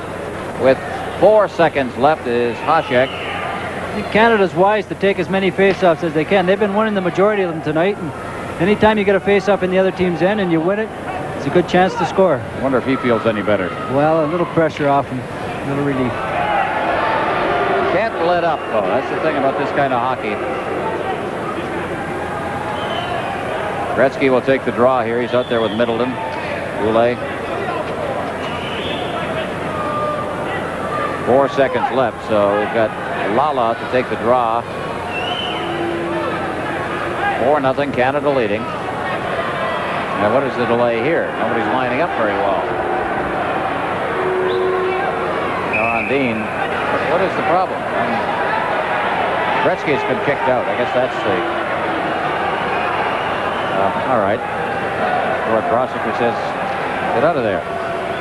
[SPEAKER 1] With 4 seconds left is Hasek.
[SPEAKER 2] I think Canada's wise to take as many faceoffs as they can. They've been winning the majority of them tonight. And anytime you get a faceoff in the other team's end and you win it, it's a good chance to score.
[SPEAKER 1] I wonder if he feels any better.
[SPEAKER 2] Well, a little pressure off him, a little relief.
[SPEAKER 1] Can't let up, though. That's the thing about this kind of hockey. Gretzky will take the draw here. He's out there with Middleton. Goulet. 4 seconds left, so we've got Lala to take the draw. 4-0, Canada leading. Now, what is the delay here? Nobody's lining up very well. Dean, what is the problem? Gretzky's been kicked out. I guess that's the... all right. Lord Prosecutor says, get out of there.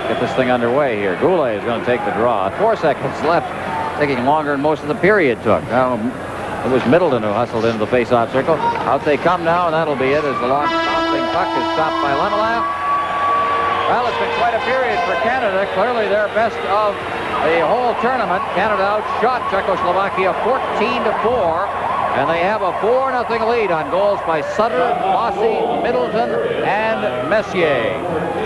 [SPEAKER 1] Get this thing underway here. Goulet is going to take the draw. 4 seconds left, taking longer than most of the period took. It was Middleton who hustled into the face-off circle. Out they come now, and that'll be it as the long bouncing puck is stopped by Lemelin. Well, it's been quite a period for Canada. Clearly their best of the whole tournament. Canada outshot Czechoslovakia 14-4. And they have a 4-0 lead on goals by Sutter, Bossy, Middleton, and Messier.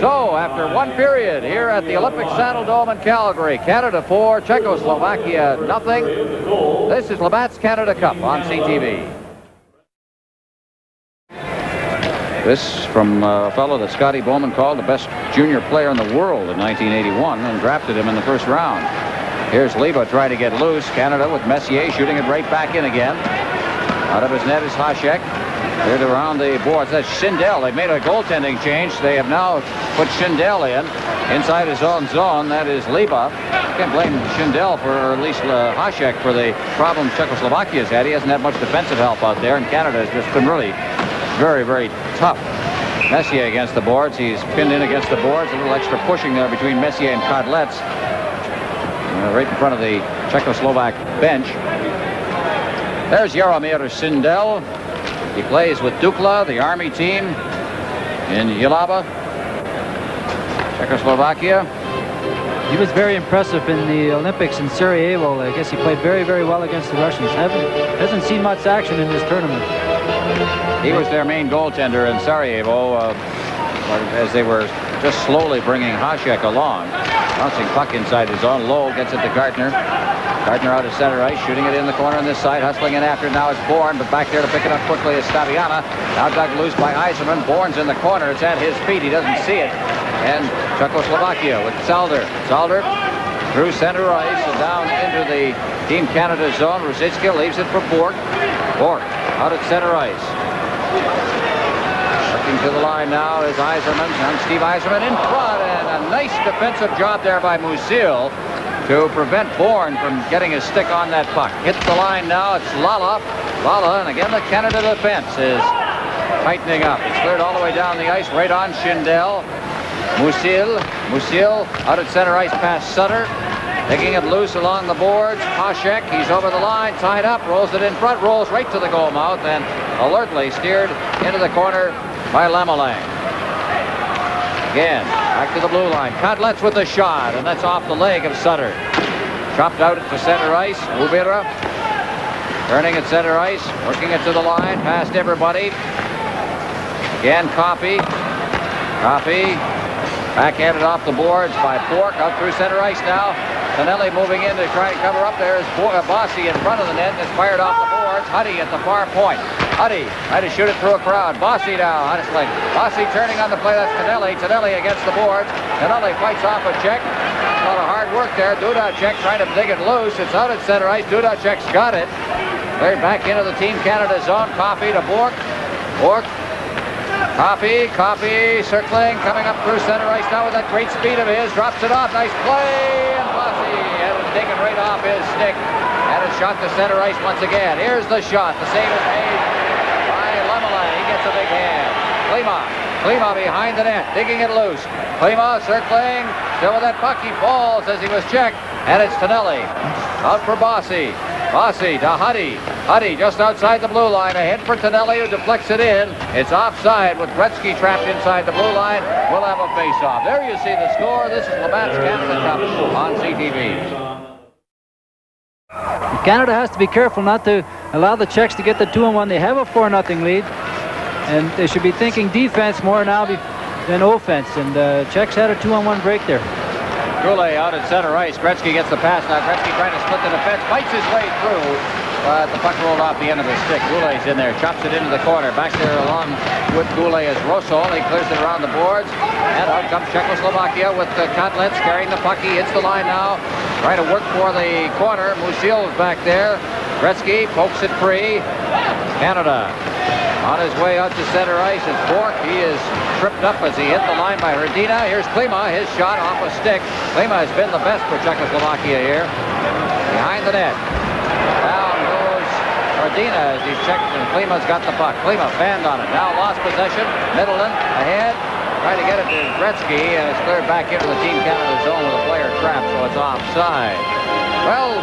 [SPEAKER 1] So, after one period here at the Olympic Saddle Dome in Calgary, Canada 4, Czechoslovakia 0. This is Labatt's Canada Cup on CTV. This from a fellow that Scotty Bowman called the best junior player in the world in 1981 and drafted him in the first round. Here's Leva trying to get loose. Canada with Messier shooting it right back in again. Out of his net is Hasek. Cleared around the boards. That's Schindel. They've made a goaltending change. They have now put Schindel in. Inside his own zone. That is Leva. Can't blame Schindel, for, or at least Hasek, for the problems Czechoslovakia has had. He hasn't had much defensive help out there, and Canada has just been really very, very tough. Messier against the boards. He's pinned in against the boards. A little extra pushing there between Messier and Kodletz. Right in front of the Czechoslovak bench. There's Jaromir Schindel. He plays with Dukla, the Army team in Jelaba, Czechoslovakia.
[SPEAKER 2] He was very impressive in the Olympics in Sarajevo. I guess he played very, very well against the Russians. Hasn't seen much action in this tournament.
[SPEAKER 1] He was their main goaltender in Sarajevo as they were just slowly bringing Hasek along. Bouncing puck inside his own. Low gets it to Gartner. Gardner out of center ice, shooting it in the corner on this side, hustling in after. Now it's Bourne, but back there to pick it up quickly is Staviana. Now dug loose by Eiserman. Bourne's in the corner. It's at his feet. He doesn't see it. And Czechoslovakia with Zalder. Zalder through center ice and down into the Team Canada zone. Ruzicka leaves it for Bourque. Bourque out at center ice. Working to the line now is Eiserman. And Steve Eiserman in front. And a nice defensive job there by Musil to prevent Bourne from getting his stick on that puck. Hits the line now. It's Lala. Lala, and again the Canada defense is tightening up. It's cleared all the way down the ice, right on Schindel. Musil out at center ice past Sutter. Taking it loose along the boards. Hasek, he's over the line, tied up, rolls it in front, rolls right to the goal mouth, and alertly steered into the corner by Lemelin. Again, back to the blue line. Kodletz with the shot, and that's off the leg of Sutter. Chopped out to center ice. Ubira turning at center ice, working it to the line, past everybody. Again, Coffey. Backhanded off the boards by Bourque. Out through center ice now. Tonelli moving in to try and cover up. There's Bossy in front of the net and is fired off the boards. Huddy at the far point. Huddy tried to shoot it through a crowd. Bossy now on his leg. Bossy turning on the play. That's Tonelli. Tonelli against the boards. Tonelli fights off a check. A lot of hard work there. Dudacek trying to dig it loose. It's out at center ice. Dudacek's got it. Cleared back into the Team Canada zone. Coffey to Bourque. Coffey circling, coming up through center ice now with that great speed of his. Drops it off. Nice play. And Bossy had it taken right off his stick. Had it shot to center ice once again. Here's the shot. The save is made by Lemelin. He gets a big hand. Klima behind the net, digging it loose. Klima circling, still with that puck. He falls as he was checked. And it's Tonelli. Out for Bossy. Bossy to Huddy. Huddy just outside the blue line. Ahead for Tonelli, who deflects it in. It's offside with Gretzky trapped inside the blue line. We'll have a face-off. There you see the score. This is Labatt's Canada Cup on CTV.
[SPEAKER 2] Canada has to be careful not to allow the Czechs to get the 2-1. They have a 4-0 lead. And they should be thinking defense more now than offense. And Czechs had a 2-on-1 break there.
[SPEAKER 1] Goulet out at center ice. Gretzky gets the pass now. Gretzky trying to split the defense. Fights his way through. But the puck rolled off the end of the stick. Goulet's in there. Chops it into the corner. Back there along with Goulet is Rosso. He clears it around the boards. And out comes Czechoslovakia with Kotlitz carrying the puck. He hits the line now. Trying to work for the corner. Musil's back there. Gretzky pokes it free. Canada on his way out to center ice. It's Bourque. He is tripped up as he hit the line by Hrdina. Here's Klima. His shot off a stick. Klima has been the best for Czechoslovakia here. Behind the net. Down goes Hrdina as he's checked, and Klima's got the puck. Klima fanned on it. Now lost possession. Middleton ahead. Trying to get it to Gretzky, and it's cleared back into the Team Canada zone with a player trapped, so it's offside. Well,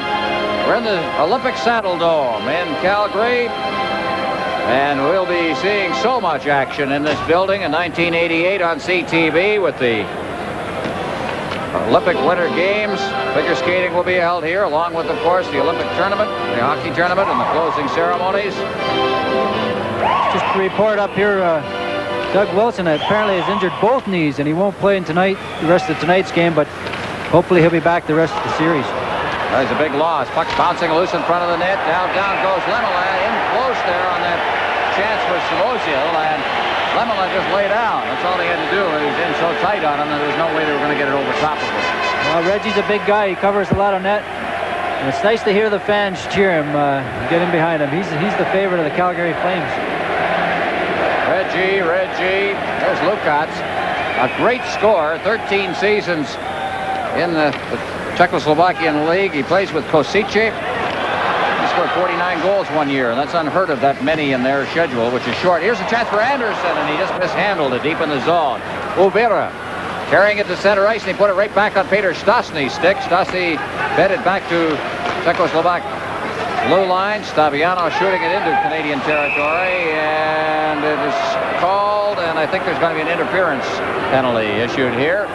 [SPEAKER 1] we're in the Olympic Saddle Dome in Calgary. And we'll be seeing so much action in this building in 1988 on CTV with the Olympic Winter Games. Figure skating will be held here, along with, of course, the Olympic tournament, the hockey tournament, and the closing ceremonies.
[SPEAKER 2] Just to report up here, Doug Wilson apparently has injured both knees, and he won't play in the rest of tonight's game, but hopefully he'll be back the rest of the series.
[SPEAKER 1] There's a big loss. Puck's bouncing loose in front of the net. Now down goes Lemelin. In close there on that chance for Svozil, and Lemelin just lay down. That's all he had to do. He was in so tight on him that there was no way they were going to get it over top of him.
[SPEAKER 2] Well, Reggie's a big guy. He covers a lot of net. And it's nice to hear the fans cheer him, get in behind him. He's the favorite of the Calgary Flames.
[SPEAKER 1] Reggie. There's Lukats. A great scorer. 13 seasons in the Czechoslovakian League. He plays with Kosice. He scored 49 goals one year, and that's unheard of, that many in their schedule, which is short. Here's a chance for Anderson, and he just mishandled it deep in the zone. Uvira carrying it to center ice, and he put it right back on Peter Stastny's stick. Stastny fed it back to Czechoslovak blue line. Staviano shooting it into Canadian territory, and it is called, and I think there's going to be an interference penalty issued here.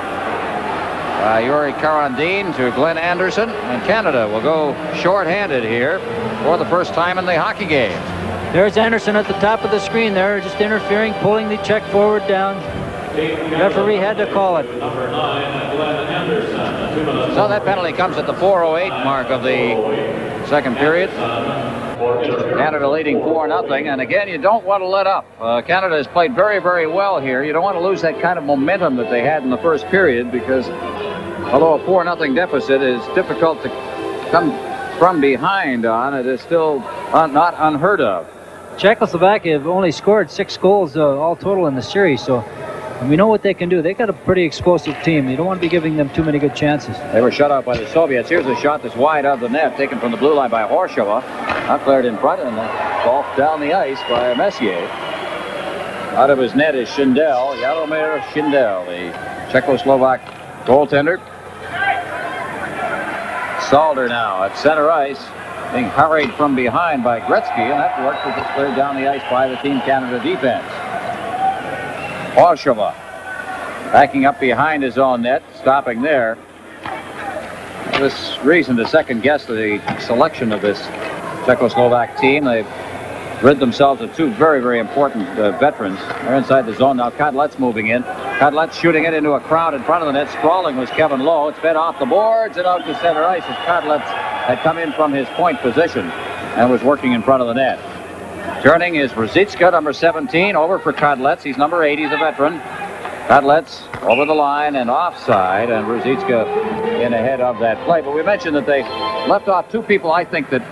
[SPEAKER 1] Yuri Karandin to Glenn Anderson, and Canada will go short-handed here for the first time in the hockey game.
[SPEAKER 2] There's Anderson at the top of the screen there, just interfering, pulling the check forward down. The referee had to call it.
[SPEAKER 3] Number 9, Glenn Anderson.
[SPEAKER 1] So that penalty comes at the 4:08 mark of the second period. Canada leading 4-0, and again, you don't want to let up. Canada has played very, very well here. You don't want to lose that kind of momentum that they had in the first period, because although a 4-0 deficit is difficult to come from behind on, it is still not unheard of.
[SPEAKER 2] Czechoslovakia have only scored 6 goals all total in the series, so we know what they can do. They got a pretty explosive team. You don't want to be giving them too many good chances.
[SPEAKER 1] They were shut out by the Soviets. Here's a shot that's wide of the net, taken from the blue line by Horshova. Not cleared in front, and ball down the ice by Messier. Out of his net is Schindel, Jaromir Schindel, the Czechoslovak goaltender. Salder now at center ice, being hurried from behind by Gretzky, and that worked as it's cleared down the ice by the Team Canada defense. Horshova backing up behind his own net, stopping there. This reason to second guess the selection of this Czechoslovak team. They've rid themselves of two very, very important veterans. They're inside the zone now. Codlet's moving in. Codlet's shooting it into a crowd in front of the net. Sprawling was Kevin Lowe. It's fed off the boards and out to center ice as Codlet had come in from his point position and was working in front of the net. Turning is Ruzicka, number 17, over for Codlet's. He's number 8. He's a veteran. Codlet's over the line and offside, and Ruzicka in ahead of that play. But we mentioned that they left off two people I think that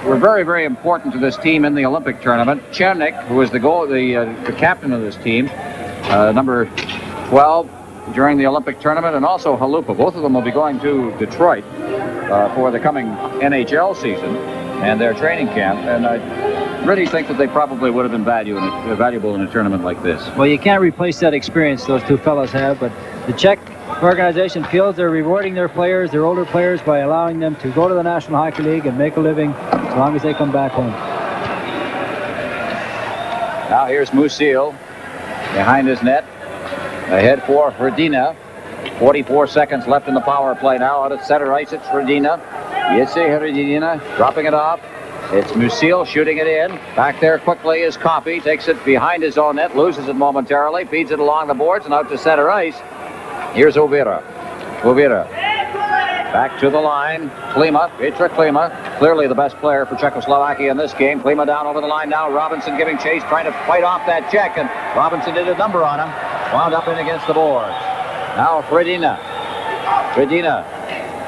[SPEAKER 1] were very, very important to this team in the Olympic tournament. Chernik, who was the captain of this team, number 12 during the Olympic tournament, and also Halupa. Both of them will be going to Detroit for the coming NHL season and their training camp. And I really think that they probably would have been valuable in a tournament like this.
[SPEAKER 2] Well, you can't replace that experience those two fellows have, but the Czech organization feels they're rewarding their players, their older players, by allowing them to go to the National Hockey League and make a living as long as they come back home.
[SPEAKER 1] Now here's Musil behind his net. Ahead for Hrdina. 44 seconds left in the power play now. Out at center ice, it's Hrdina. Jesse Hrdina dropping it off. It's Musil shooting it in. Back there quickly is Coffey. Takes it behind his own net, loses it momentarily, feeds it along the boards and out to center ice. Here's Uvira. Uvira back to the line. Klima, Petra Klima, clearly the best player for Czechoslovakia in this game. Klima down over the line now. Robinson giving chase, trying to fight off that Czech, and Robinson did a number on him. Wound up in against the boards. Now Hrdina. Hrdina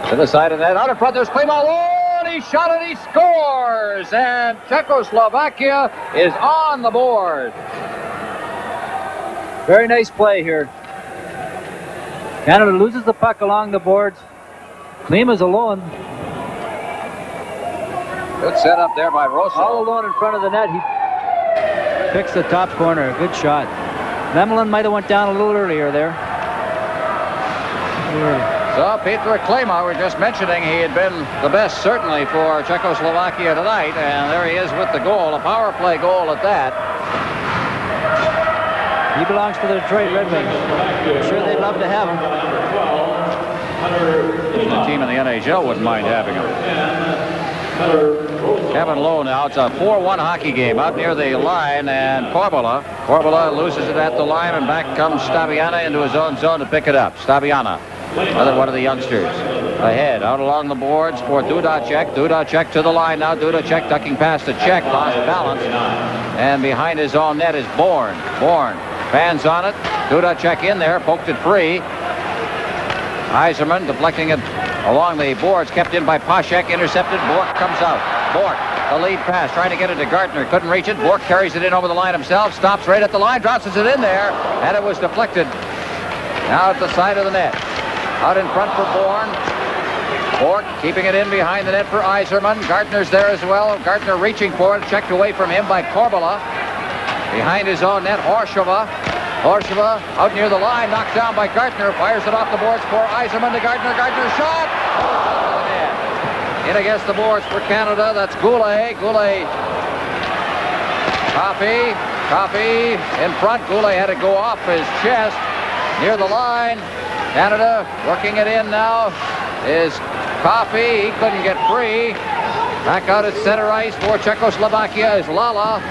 [SPEAKER 1] to the side of the net. Out in front, there's Klima. Oh, and he shot it, he scores! And Czechoslovakia is on the board.
[SPEAKER 2] Very nice play here. Canada loses the puck along the boards. Klima's alone.
[SPEAKER 1] Good setup there by Rosso.
[SPEAKER 2] All alone in front of the net. He picks the top corner. A good shot. Lemelin might have went down a little earlier there.
[SPEAKER 1] So Petr Klima, we're just mentioning, he had been the best certainly for Czechoslovakia tonight, and there he is with the goal, a power play goal at that.
[SPEAKER 2] He belongs to the Detroit Red Wings. I'm sure they'd love to have him.
[SPEAKER 1] The team in the NHL wouldn't mind having him. Kevin Lowe now. It's a 4-1 hockey game out near the line, and Korbola loses it at the line, and back comes Stabiana into his own zone to pick it up. Stabiana, another one of the youngsters. Ahead, out along the boards for Dudacek. Dudacek to the line now. Dudacek ducking past the Czech, lost balance. And behind his own net is Bourne. Bourne fans on it. Dudacek in there, poked it free. Yzerman deflecting it along the boards, kept in by Pashek, intercepted. Bourque comes out. Bourque, the lead pass, trying to get it to Gardner, couldn't reach it. Bourque carries it in over the line himself, stops right at the line, drops it in there, and it was deflected. Now at the side of the net. Out in front for Bourne. Bourque keeping it in behind the net for Yzerman. Gardner's there as well. Gardner reaching for it, checked away from him by Korbola. Behind his own net, Horshova. Horshova out near the line, knocked down by Gardner, fires it off the boards for Yzerman to Gardner. Gardner shot! In against the boards for Canada, that's Goulet. Goulet. Coffey in front. Goulet had to go off his chest near the line. Canada working it in now is Coffey. He couldn't get free. Back out at center ice for Czechoslovakia is Lala.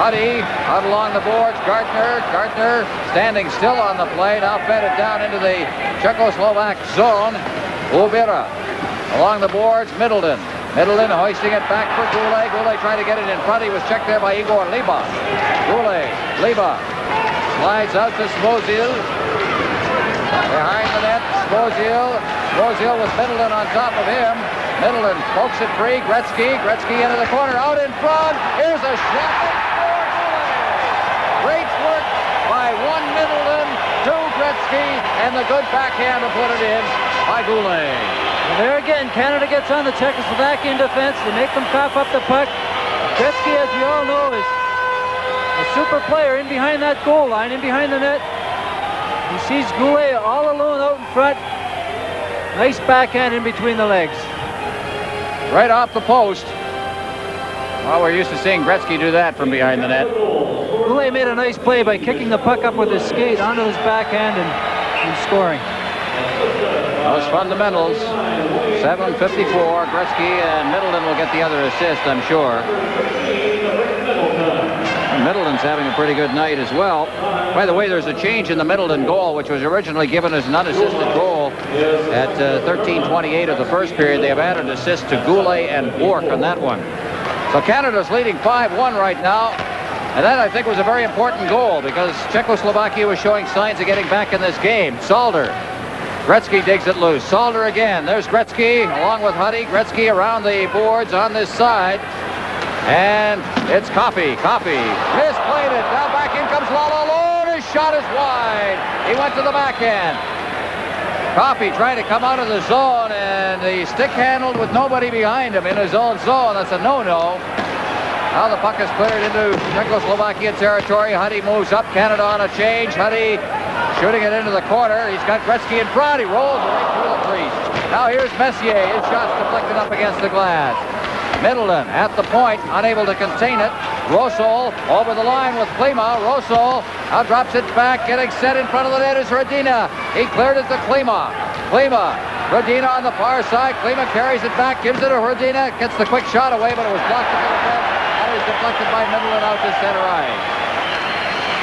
[SPEAKER 1] Huddy out along the boards. Gardner standing still on the play. Now fed it down into the Czechoslovak zone. Uvira along the boards. Middleton hoisting it back for Goulet. Goulet trying to get it in front. He was checked there by Igor Liba. Liba slides out to Svozil. Behind the net, Svozil with Middleton on top of him. Middleton pokes it free. Gretzky into the corner. Out in front. Here's a shot. Great work by one Middleton, two Gretzky, and the good backhand to put it in by Goulet.
[SPEAKER 2] And there again, Canada gets on the Czechoslovakian defense. They make them cough up the puck. Gretzky, as we all know, is a super player in behind that goal line, in behind the net. He sees Goulet all alone out in front. Nice backhand in between the legs.
[SPEAKER 1] Right off the post. Well, we're used to seeing Gretzky do that from behind the net.
[SPEAKER 2] Goulet made a nice play by kicking the puck up with his skate onto his backhand and scoring.
[SPEAKER 1] Those fundamentals. 7:54. Gretzky and Middleton will get the other assist, I'm sure. Middleton's having a pretty good night as well. By the way, there's a change in the Middleton goal, which was originally given as an unassisted goal at 13:28 of the first period. They have added assists to Goulet and Bourque on that one. So Canada's leading 5-1 right now. And that, I think, was a very important goal because Czechoslovakia was showing signs of getting back in this game. Salder. Gretzky digs it loose. Salder again. There's Gretzky along with Huddy. Gretzky around the boards on this side. And it's Coffey. Coffey misplayed it. Now back in comes Lalonde. His shot is wide. He went to the backhand. Coffey trying to come out of the zone, and the stick handled with nobody behind him in his own zone. That's a no-no. Now the puck is cleared into Czechoslovakia territory. Huddy moves up. Canada on a change. Huddy shooting it into the corner. He's got Gretzky in front. He rolls right through the crease. Now here's Messier. His shot's deflected up against the glass. Middleton at the point, unable to contain it. Rosol over the line with Klima. Rosol now drops it back, getting set in front of the net is Radina. He cleared it to Klima. Klima, Radina on the far side. Klima carries it back, gives it to Radina, gets the quick shot away, but it was blocked at the defense. That is deflected by Middleton out to center ice.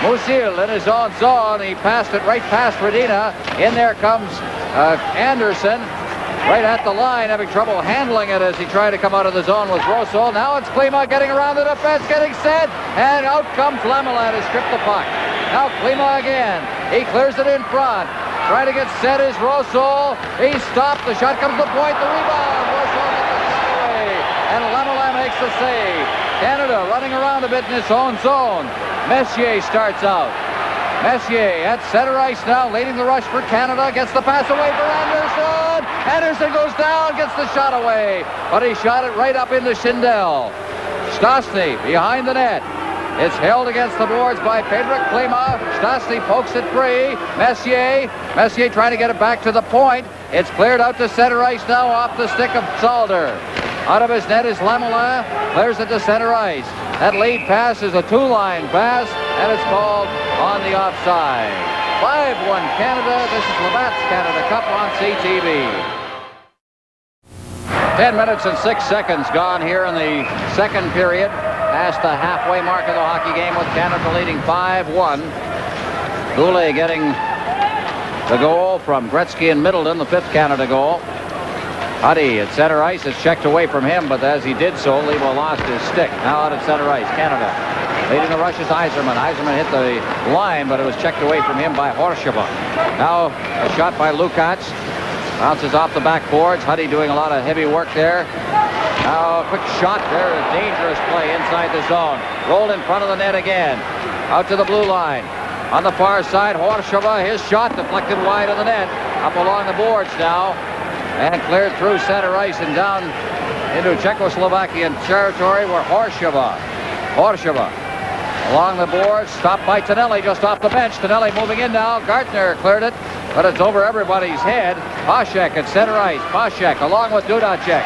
[SPEAKER 1] Musil in his own zone. He passed it right past Radina. In there comes Anderson. Right at the line, having trouble handling it as he tried to come out of the zone with Rosol. Now it's Klima getting around the defense, getting set, and out comes Lamela to strip the puck. Now Klima again. He clears it in front. Trying to get set is Rosol. He stopped. The shot comes to the point. The rebound. Rosol gets the shot away, and Lamela makes the save. Canada running around a bit in its own zone. Messier starts out. Messier at center ice now, leading the rush for Canada. Gets the pass away for Anderson. Anderson goes down, gets the shot away, but he shot it right up into Schindel. Stastny behind the net. It's held against the boards by Pedro Klima. Stastny pokes it free. Messier trying to get it back to the point. It's cleared out to center ice now off the stick of Salder. Out of his net is Lamela. Clears it to center ice. That lead pass is a two-line pass, and it's called on the offside. 5-1 Canada. This is Labatt's Canada Cup on CTV. 10 minutes and 6 seconds gone here in the second period. Past the halfway mark of the hockey game with Canada leading 5-1. Goulet getting the goal from Gretzky and Middleton, the fifth Canada goal. Huddy at center ice. It's checked away from him, but as he did so, Lebo lost his stick. Now out at center ice, Canada. Leading the rush is Yzerman. Yzerman hit the line, but it was checked away from him by Horsheva. Now a shot by Lukács. Bounces off the backboards. Huddy doing a lot of heavy work there. Now a quick shot there. A dangerous play inside the zone. Rolled in front of the net again. Out to the blue line. On the far side, Horsheva. His shot deflected wide of the net. Up along the boards now. And cleared through center ice and down into Czechoslovakian territory where Horsheva along the boards, stopped by Tonelli just off the bench. Tonelli moving in now. Gartner cleared it, but it's over everybody's head. Paschek at center ice. Paschek along with Dudacek.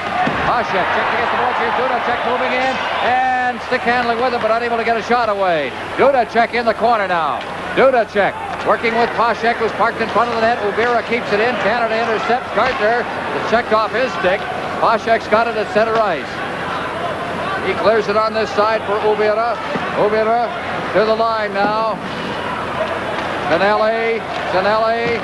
[SPEAKER 1] Paschek checked against the boards here. Dudacek moving in and stick handling with it, but unable to get a shot away. Dudacek in the corner now. Dudacek working with Paschek, who's parked in front of the net. Ubera keeps it in. Canada intercepts. Gartner has checked off his stick. Paschek's got it at center ice. He clears it on this side for Ubera. Ubera to the line now. Tonelli,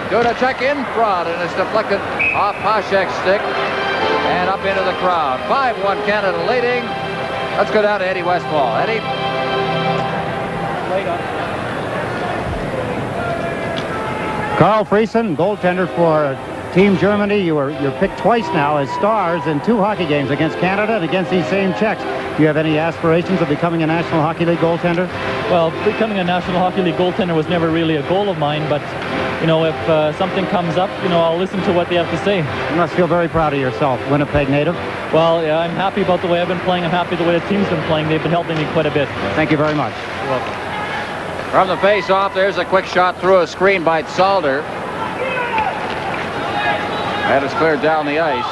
[SPEAKER 1] Dudacek in front, and it's deflected off Paschek's stick and up into the crowd. 5-1 Canada leading. Let's go down to Eddie Westfall. Eddie.
[SPEAKER 4] Carl Friesen, goaltender for Team Germany. You're picked twice now as stars in 2 hockey games against Canada and against these same Czechs. Do you have any aspirations of becoming a National Hockey League goaltender?
[SPEAKER 6] Well, becoming a National Hockey League goaltender was never really a goal of mine, but you know, if something comes up, you know, I'll listen to what they have to say.
[SPEAKER 4] You must feel very proud of yourself, Winnipeg native.
[SPEAKER 6] Well, yeah, I'm happy about the way I've been playing. I'm happy the way the team's been playing. They've been helping me quite a bit.
[SPEAKER 4] Thank you very much.
[SPEAKER 6] You're welcome.
[SPEAKER 1] From the face-off, there's a quick shot through a screen by Salder. That is cleared down the ice.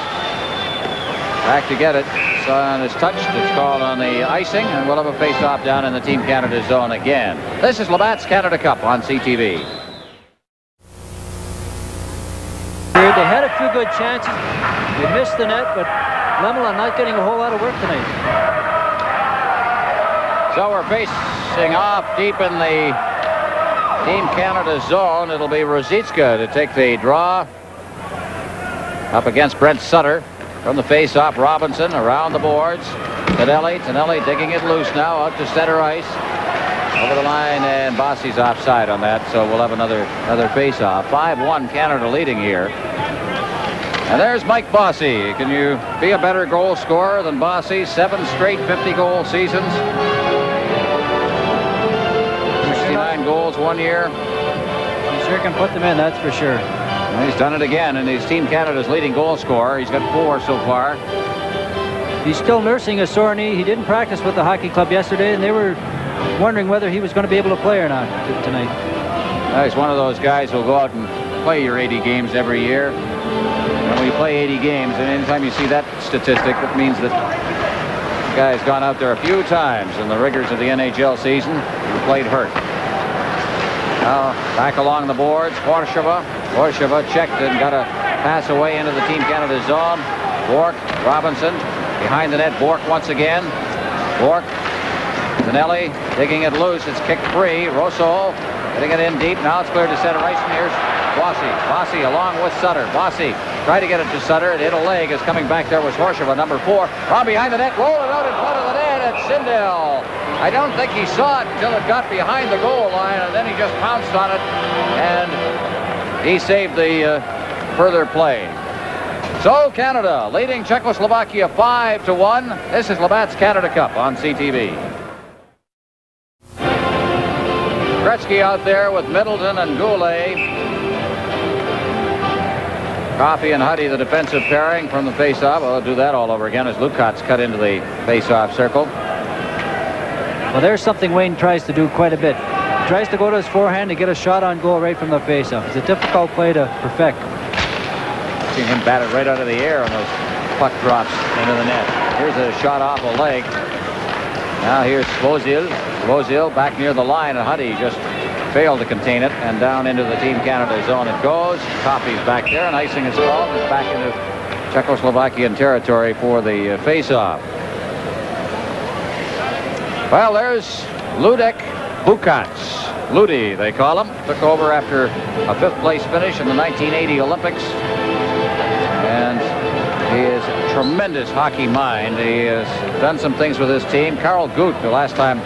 [SPEAKER 1] Back to get it. Son is touched. It's called on the icing, and we'll have a face-off down in the Team Canada zone again. This is Labatt's Canada Cup on CTV.
[SPEAKER 2] They had a few good chances. They missed the net, but Lamela not getting a whole lot of work tonight.
[SPEAKER 1] So we're Facing off deep in the Team Canada zone, it'll be Ruzicka to take the draw. Up against Brent Sutter. From the face-off, Robinson around the boards. Tonelli digging it loose now out to center ice. Over the line, and Bossy's offside on that, so we'll have another face-off. 5-1 Canada leading here. And there's Mike Bossy. Can you be a better goal scorer than Bossy? 7 straight 50-goal seasons. 69 goals one year.
[SPEAKER 2] He sure can put them in, that's for sure.
[SPEAKER 1] And he's done it again, and he's Team Canada's leading goal scorer. He's got 4 so far.
[SPEAKER 2] He's still nursing a sore knee. He didn't practice with the hockey club yesterday, and they were wondering whether he was going to be able to play or not tonight.
[SPEAKER 1] He's one of those guys who'll go out and play your 80 games every year. And when you play 80 games, and anytime you see that statistic, that means that the guy's gone out there a few times in the rigors of the NHL season and played hurt. Now back along the boards, Horshova checked and got a pass away into the Team Canada zone. Bourque, Robinson, behind the net, Bourque once again. Bourque, Tonelli digging it loose. It's kicked free. Rosso getting it in deep. Now it's cleared to center ice, and here's Bossy along with Sutter. Bossy tried to get it to Sutter. It hit a leg. Is coming back there was Horshova, number 4. From behind the net, roll it out in front of the net. It's Sindel. I don't think he saw it until it got behind the goal line, and then he just pounced on it, and he saved the further play. So Canada leading Czechoslovakia 5-1. This is Labatt's Canada Cup on CTV. Gretzky out there with Middleton and Goulet. Coffey and Huddy, the defensive pairing from the face-off. Well, they'll do that all over again as Lukat's cut into the face-off circle.
[SPEAKER 2] Well, there's something Wayne tries to do quite a bit. He tries to go to his forehand to get a shot on goal right from the face-off. It's a difficult play to perfect.
[SPEAKER 1] Seen him bat it right out of the air on those puck drops into the net. Here's a shot off a leg. Now here's Svozil. Svozil back near the line, and Huddy just failed to contain it, and down into the Team Canada zone it goes. Coffey's back there, and icing is called. It's back into Czechoslovakian territory for the face-off. Well, there's Ludek Bukats. Ludi, they call him. Took over after a 5th place finish in the 1980 Olympics. And he is a tremendous hockey mind. He has done some things with his team. Karl Gut, the last time.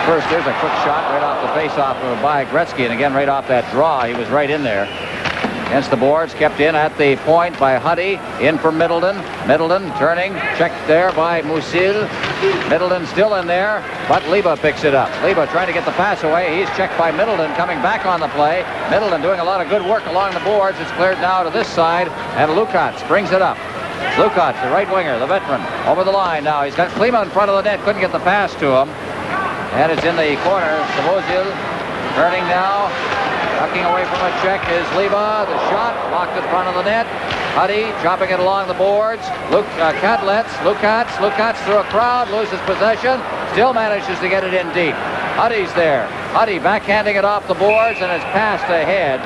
[SPEAKER 1] First, there's a quick shot right off the face-off by Gretzky. And again, right off that draw, he was right in there. Against the boards, kept in at the point by Huddy. In for Middleton. Middleton turning, checked there by Musil. Middleton still in there, but Leba picks it up. Leba trying to get the pass away. He's checked by Middleton, coming back on the play. Middleton doing a lot of good work along the boards. It's cleared now to this side, and Lukats brings it up. Lukats, the right winger, the veteran, over the line now. He's got Klima in front of the net, couldn't get the pass to him. And it's in the corner. Svozil turning now. Tucking away from a check is Leba. The shot blocked in front of the net. Huddy chopping it along the boards. Lukats through a crowd, loses possession. Still manages to get it in deep. Huddy's there. Huddy backhanding it off the boards, and it's passed ahead.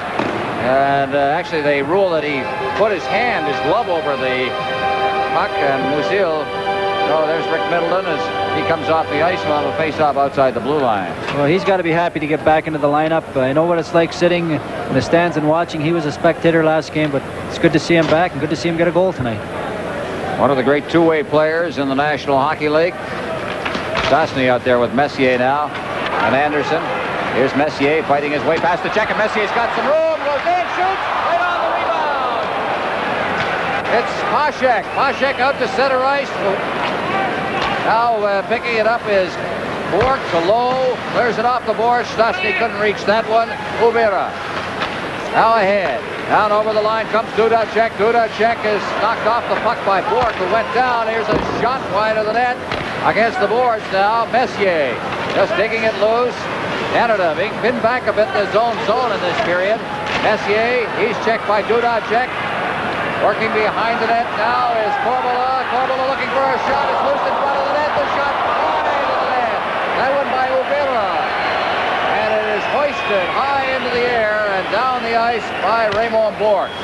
[SPEAKER 1] And actually they rule that he put his glove over the puck, and Musil. Oh, there's Rick Middleton as he comes off the ice on a face-off outside the blue line.
[SPEAKER 2] Well, he's got to be happy to get back into the lineup. I know what it's like sitting in the stands and watching. He was a spectator last game, but it's good to see him back and good to see him get a goal tonight.
[SPEAKER 1] One of the great two-way players in the National Hockey League. Stastny out there with Messier now, and Anderson. Here's Messier fighting his way past the check, and Messier's got some room, goes in, shoots, right on the rebound. It's Poshek. Poshek out to center ice. Now picking it up is Bourque to low, clears it off the board. Stastny couldn't reach that one. Uvira now ahead. Down over the line comes Dudacek. Dudacek is knocked off the puck by Bourque, who went down. Here's a shot wide of the net against the boards now. Messier just digging it loose. Canada being pinned back a bit in the zone in this period. Messier, he's checked by Dudacek. Working behind the net now is Korbola. Korbola looking for a shot. It's loose in front of the net. The shot wide into the net. That one by Uvira. And it is hoisted high into the air and down the ice by Raymond Bourque.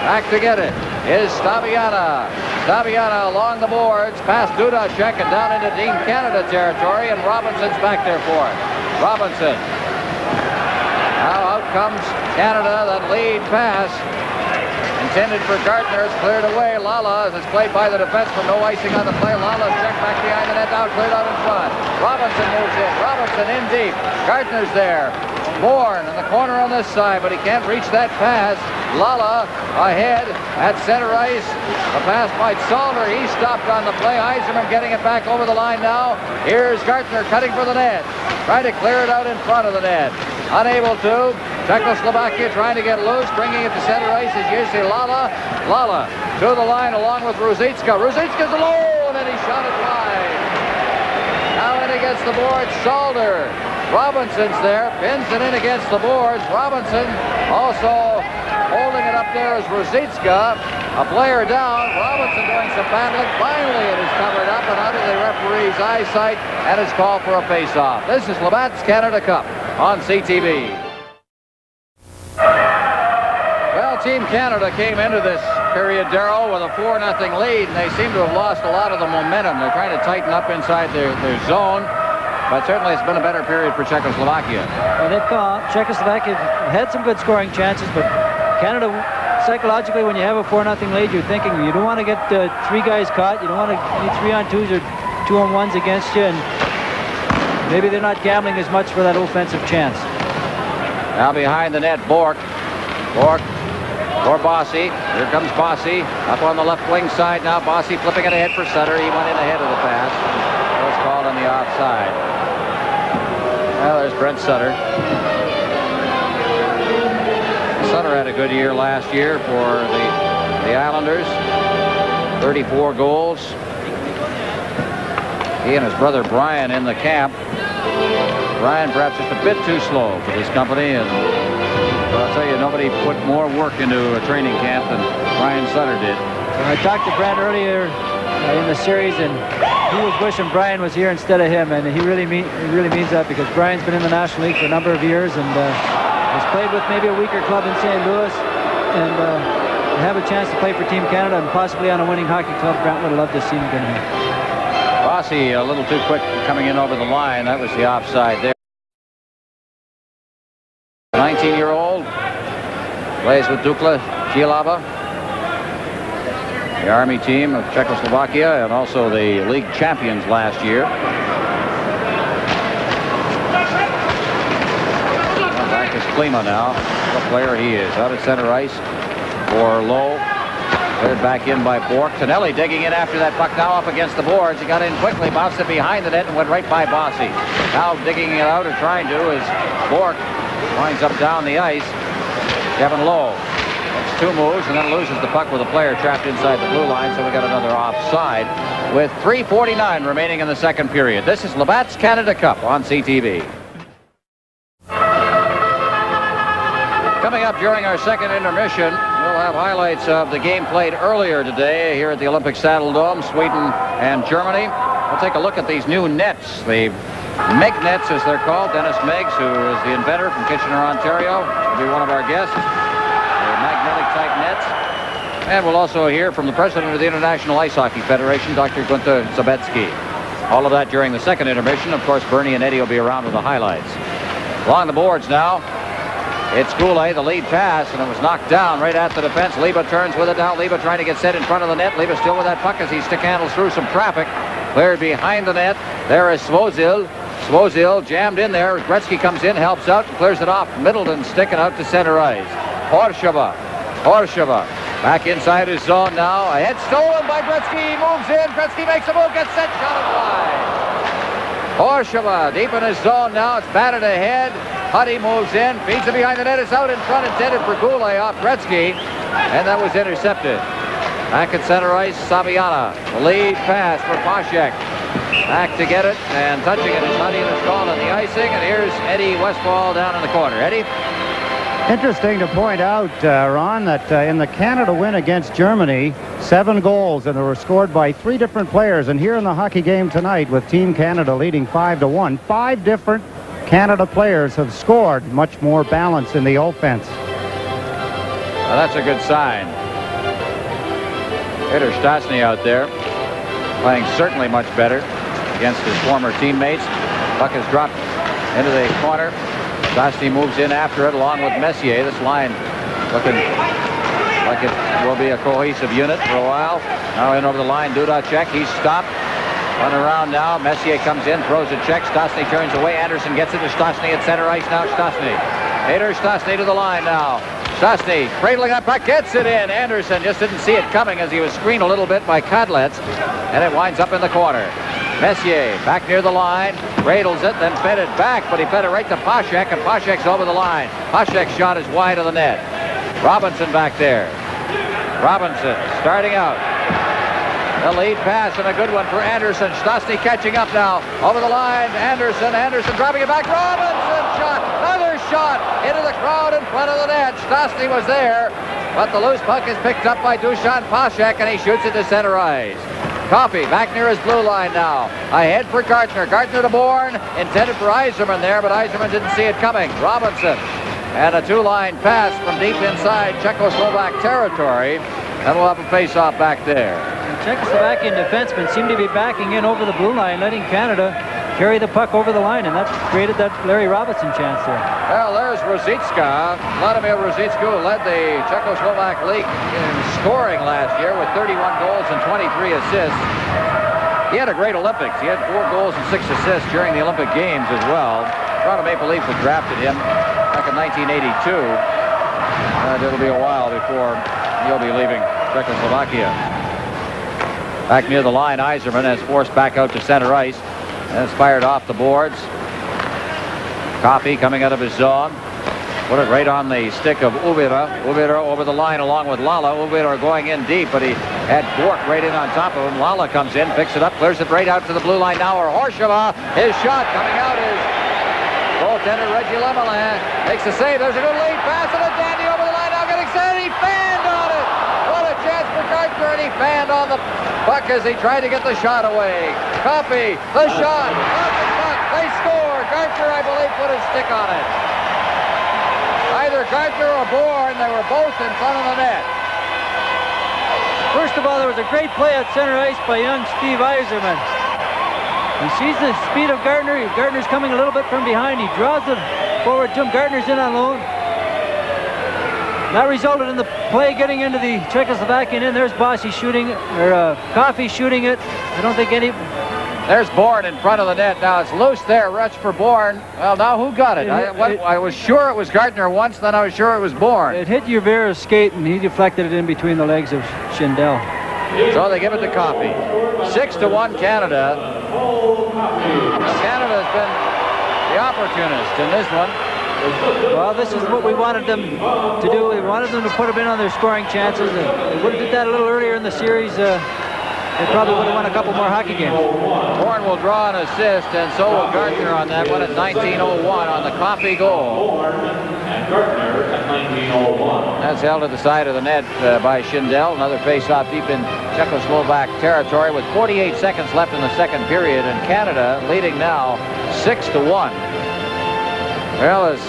[SPEAKER 1] Back to get it is Staviana. Saviana along the boards, past Dudacek and down into Team Canada territory, and Robinson's back there for it. Robinson. Now out comes Canada, that lead pass. Intended for Gardner, is cleared away. Lala, as it's played by the defenseman, no icing on the play. Lala's checked back behind the net, now cleared out in front. Robinson moves in. Robinson in deep. Gardner's there. Bourne in the corner on this side, but he can't reach that pass. Lala ahead at center ice. A pass by Salter. He stopped on the play. Yzerman getting it back over the line now. Here's Gardner cutting for the net. Trying to clear it out in front of the net. Unable to. Czechoslovakia trying to get loose, bringing it to center ice is Jerzy Lala. Lala to the line along with Ruzicka. Ruzicka's alone, and he shot it wide. Now in against the boards, Salter. Robinson's there, pins it in against the boards. Robinson also holding it up there is Ruzicka. A player down. Robinson doing some battling. Finally, it is covered up and out of the referee's eyesight, and is called for a face-off. This is Labatt's Canada Cup on CTV. Well, Team Canada came into this period, Darrell, with a 4-0 lead, and they seem to have lost a lot of the momentum. They're trying to tighten up inside their zone, but certainly it's been a better period for Czechoslovakia.
[SPEAKER 2] Well, they've gone. Czechoslovakia had some good scoring chances, but Canada, psychologically, when you have a 4-0 lead, you're thinking you don't want to get 3 guys caught. You don't want any 3-on-2s or 2-on-1s against you, and maybe they're not gambling as much for that offensive chance.
[SPEAKER 1] Now behind the net, Bourque. Bourque for Bossy. Here comes Bossy up on the left wing side now. Bossy flipping it ahead for Sutter. He went in ahead of the pass. So it's called on the offside. Well, there's Brent Sutter. Sutter had a good year last year for the Islanders. 34 goals. He and his brother Brian in the camp. Brian perhaps just a bit too slow for this company, and but I'll tell you, nobody put more work into a training camp than Brian Sutter did.
[SPEAKER 2] I talked to Brent earlier in the series, and he was wishing Brian was here instead of him, and he really means that, because Brian's been in the National League for a number of years and has played with maybe a weaker club in St. Louis, and have a chance to play for Team Canada and possibly on a winning hockey club. Brent would have loved to see him get here.
[SPEAKER 1] Bossy a little too quick coming in over the line. That was the offside there. 19-year-old plays with Dukla Kielava, the Army team of Czechoslovakia, and also the league champions last year. Back is Klima now. What a player he is. Out at center ice for Lowe. Cleared back in by Bourque. Tonelli digging in after that puck, now up against the boards. He got in quickly, bounced it behind the net, and went right by Bossy. Now digging it out, or trying to, is Bourque. Winds up down the ice. Kevin Lowe makes 2 moves and then loses the puck with a player trapped inside the blue line, so we got another offside with 3:49 remaining in the second period. This is Labatt's Canada Cup on CTV. Coming up during our second intermission, we'll have highlights of the game played earlier today here at the Olympic Saddle Dome, Sweden and Germany. We'll take a look at these new nets, the Meg nets, as they're called. Dennis Meggs, who is the inventor from Kitchener, Ontario, will be one of our guests. They're magnetic-type nets. And we'll also hear from the president of the International Ice Hockey Federation, Dr. Gunther Zabetsky. All of that during the second intermission. Of course, Bernie and Eddie will be around with the highlights. Along the boards now, it's Goulet, the lead pass, and it was knocked down right at the defense. Leba turns with it now. Leba trying to get set in front of the net. Leba still with that puck as he stick handles through some traffic. Cleared behind the net. There is Svozil. Svozil jammed in there. Gretzky comes in, helps out, and clears it off. Middleton sticking out to center ice. Horshava. Back inside his zone now. A head stolen by Gretzky. He moves in. Gretzky makes a move, gets set, shot it wide. Horshava deep in his zone now. It's batted ahead. Huddy moves in, feeds it behind the net. It's out in front, intended for Goulet off Gretzky, and that was intercepted. Back at center ice, Saviana. The lead pass for Paschek. Back to get it, and touching it is Huddy, and it's called on the icing. And here's Eddie Westfall down in the corner. Eddie?
[SPEAKER 4] Interesting to point out, Ron, that in the Canada win against Germany, 7 goals, and they were scored by 3 different players. And here in the hockey game tonight, with Team Canada leading 5-1, 5 different Canada players have scored. Much more balance in the offense.
[SPEAKER 1] Well, that's a good sign. Peter Stastny out there, playing certainly much better against his former teammates. Puck is dropped into the corner. Stastny moves in after it along with Messier. This line looking like it will be a cohesive unit for a while. Now in over the line, Dudacek. He's stopped. Run around now. Messier comes in, throws a check. Stastny turns away. Anderson gets it to Stastny at center ice now. Stastny. Peter Stastny to the line now. Stastny cradling that puck, gets it in. Anderson just didn't see it coming as he was screened a little bit by Kadlec, and it winds up in the corner. Messier back near the line, cradles it, then fed it back, but he fed it right to Paschek, and Paschek's over the line. Paschek's shot is wide of the net. Robinson back there. Robinson starting out. The lead pass and a good one for Anderson. Stastny catching up now. Over the line, Anderson dropping it back. Robinson shot. Another shot into the crowd in front of the net. Stastny was there, but the loose puck is picked up by Dusan Paschek, and he shoots it to center ice. Coffey back near his blue line now. Ahead for Gartner. Gartner to Bourne. Intended for Yzerman there, but Yzerman didn't see it coming. Robinson. And a two-line pass from deep inside Czechoslovak territory. And we'll have a face-off back there.
[SPEAKER 2] Czechoslovakian defensemen seem to be backing in over the blue line, letting Canada carry the puck over the line, and that's created that Larry Robinson chance there.
[SPEAKER 1] Well, there's Ruzicka. Vladimir Ruzicka, who led the Czechoslovak league in scoring last year with 31 goals and 23 assists. He had a great Olympics. He had 4 goals and 6 assists during the Olympic Games as well. Toronto Maple Leafs had drafted him back in 1982. It'll be a while before he'll be leaving Czechoslovakia. Back near the line, Yzerman is forced back out to center ice. And it's fired off the boards. Coffey coming out of his zone. Put it right on the stick of Uvira. Uvira over the line along with Lala. Uvira going in deep, but he had Bork right in on top of him. Lala comes in, picks it up, clears it right out to the blue line now. Or Horshava. His shot coming out is goaltender Reggie Lemelin. Makes a save. There's a good lead pass and a dandy over the line now. Getting set. He fanned on it. What a chance for Gartner, and he fanned on the puck as he tried to get the shot away. Coffey, the shot, off the puck, they score. Gartner, I believe, put his stick on it. Either Gartner or Bourne, they were both in front of the net.
[SPEAKER 2] First of all, there was a great play at center ice by young Steve Yzerman. He sees the speed of Gartner. Gartner's coming a little bit from behind. He draws it forward to him. Gartner's in on loan. That resulted in the play getting into the Czechoslovakian end. There's Bossy shooting, or Coffey shooting it. I don't think any...
[SPEAKER 1] There's Bourne in front of the net. Now it's loose there. Rush for Bourne. Well, now who got it? I was sure it was Gartner once, then I was sure it was Bourne.
[SPEAKER 2] It hit Uvira's skate, and he deflected it in between the legs of Schindel.
[SPEAKER 1] So they give it to Coffey. 6-1 Canada. Canada's been the opportunist in this one.
[SPEAKER 2] Well, this is what we wanted them to do. We wanted them to put them in on their scoring chances. They would have did that a little earlier in the series. They probably would have won a couple more hockey games.
[SPEAKER 1] Bourne will draw an assist, and so will Gartner on that one at 19:01 on the Coffey goal.
[SPEAKER 3] And Gartner at 19:01.
[SPEAKER 1] That's held to the side of the net by Schindel. Another face-off deep in Czechoslovak territory with 48 seconds left in the second period, and Canada leading now 6-1. Well, as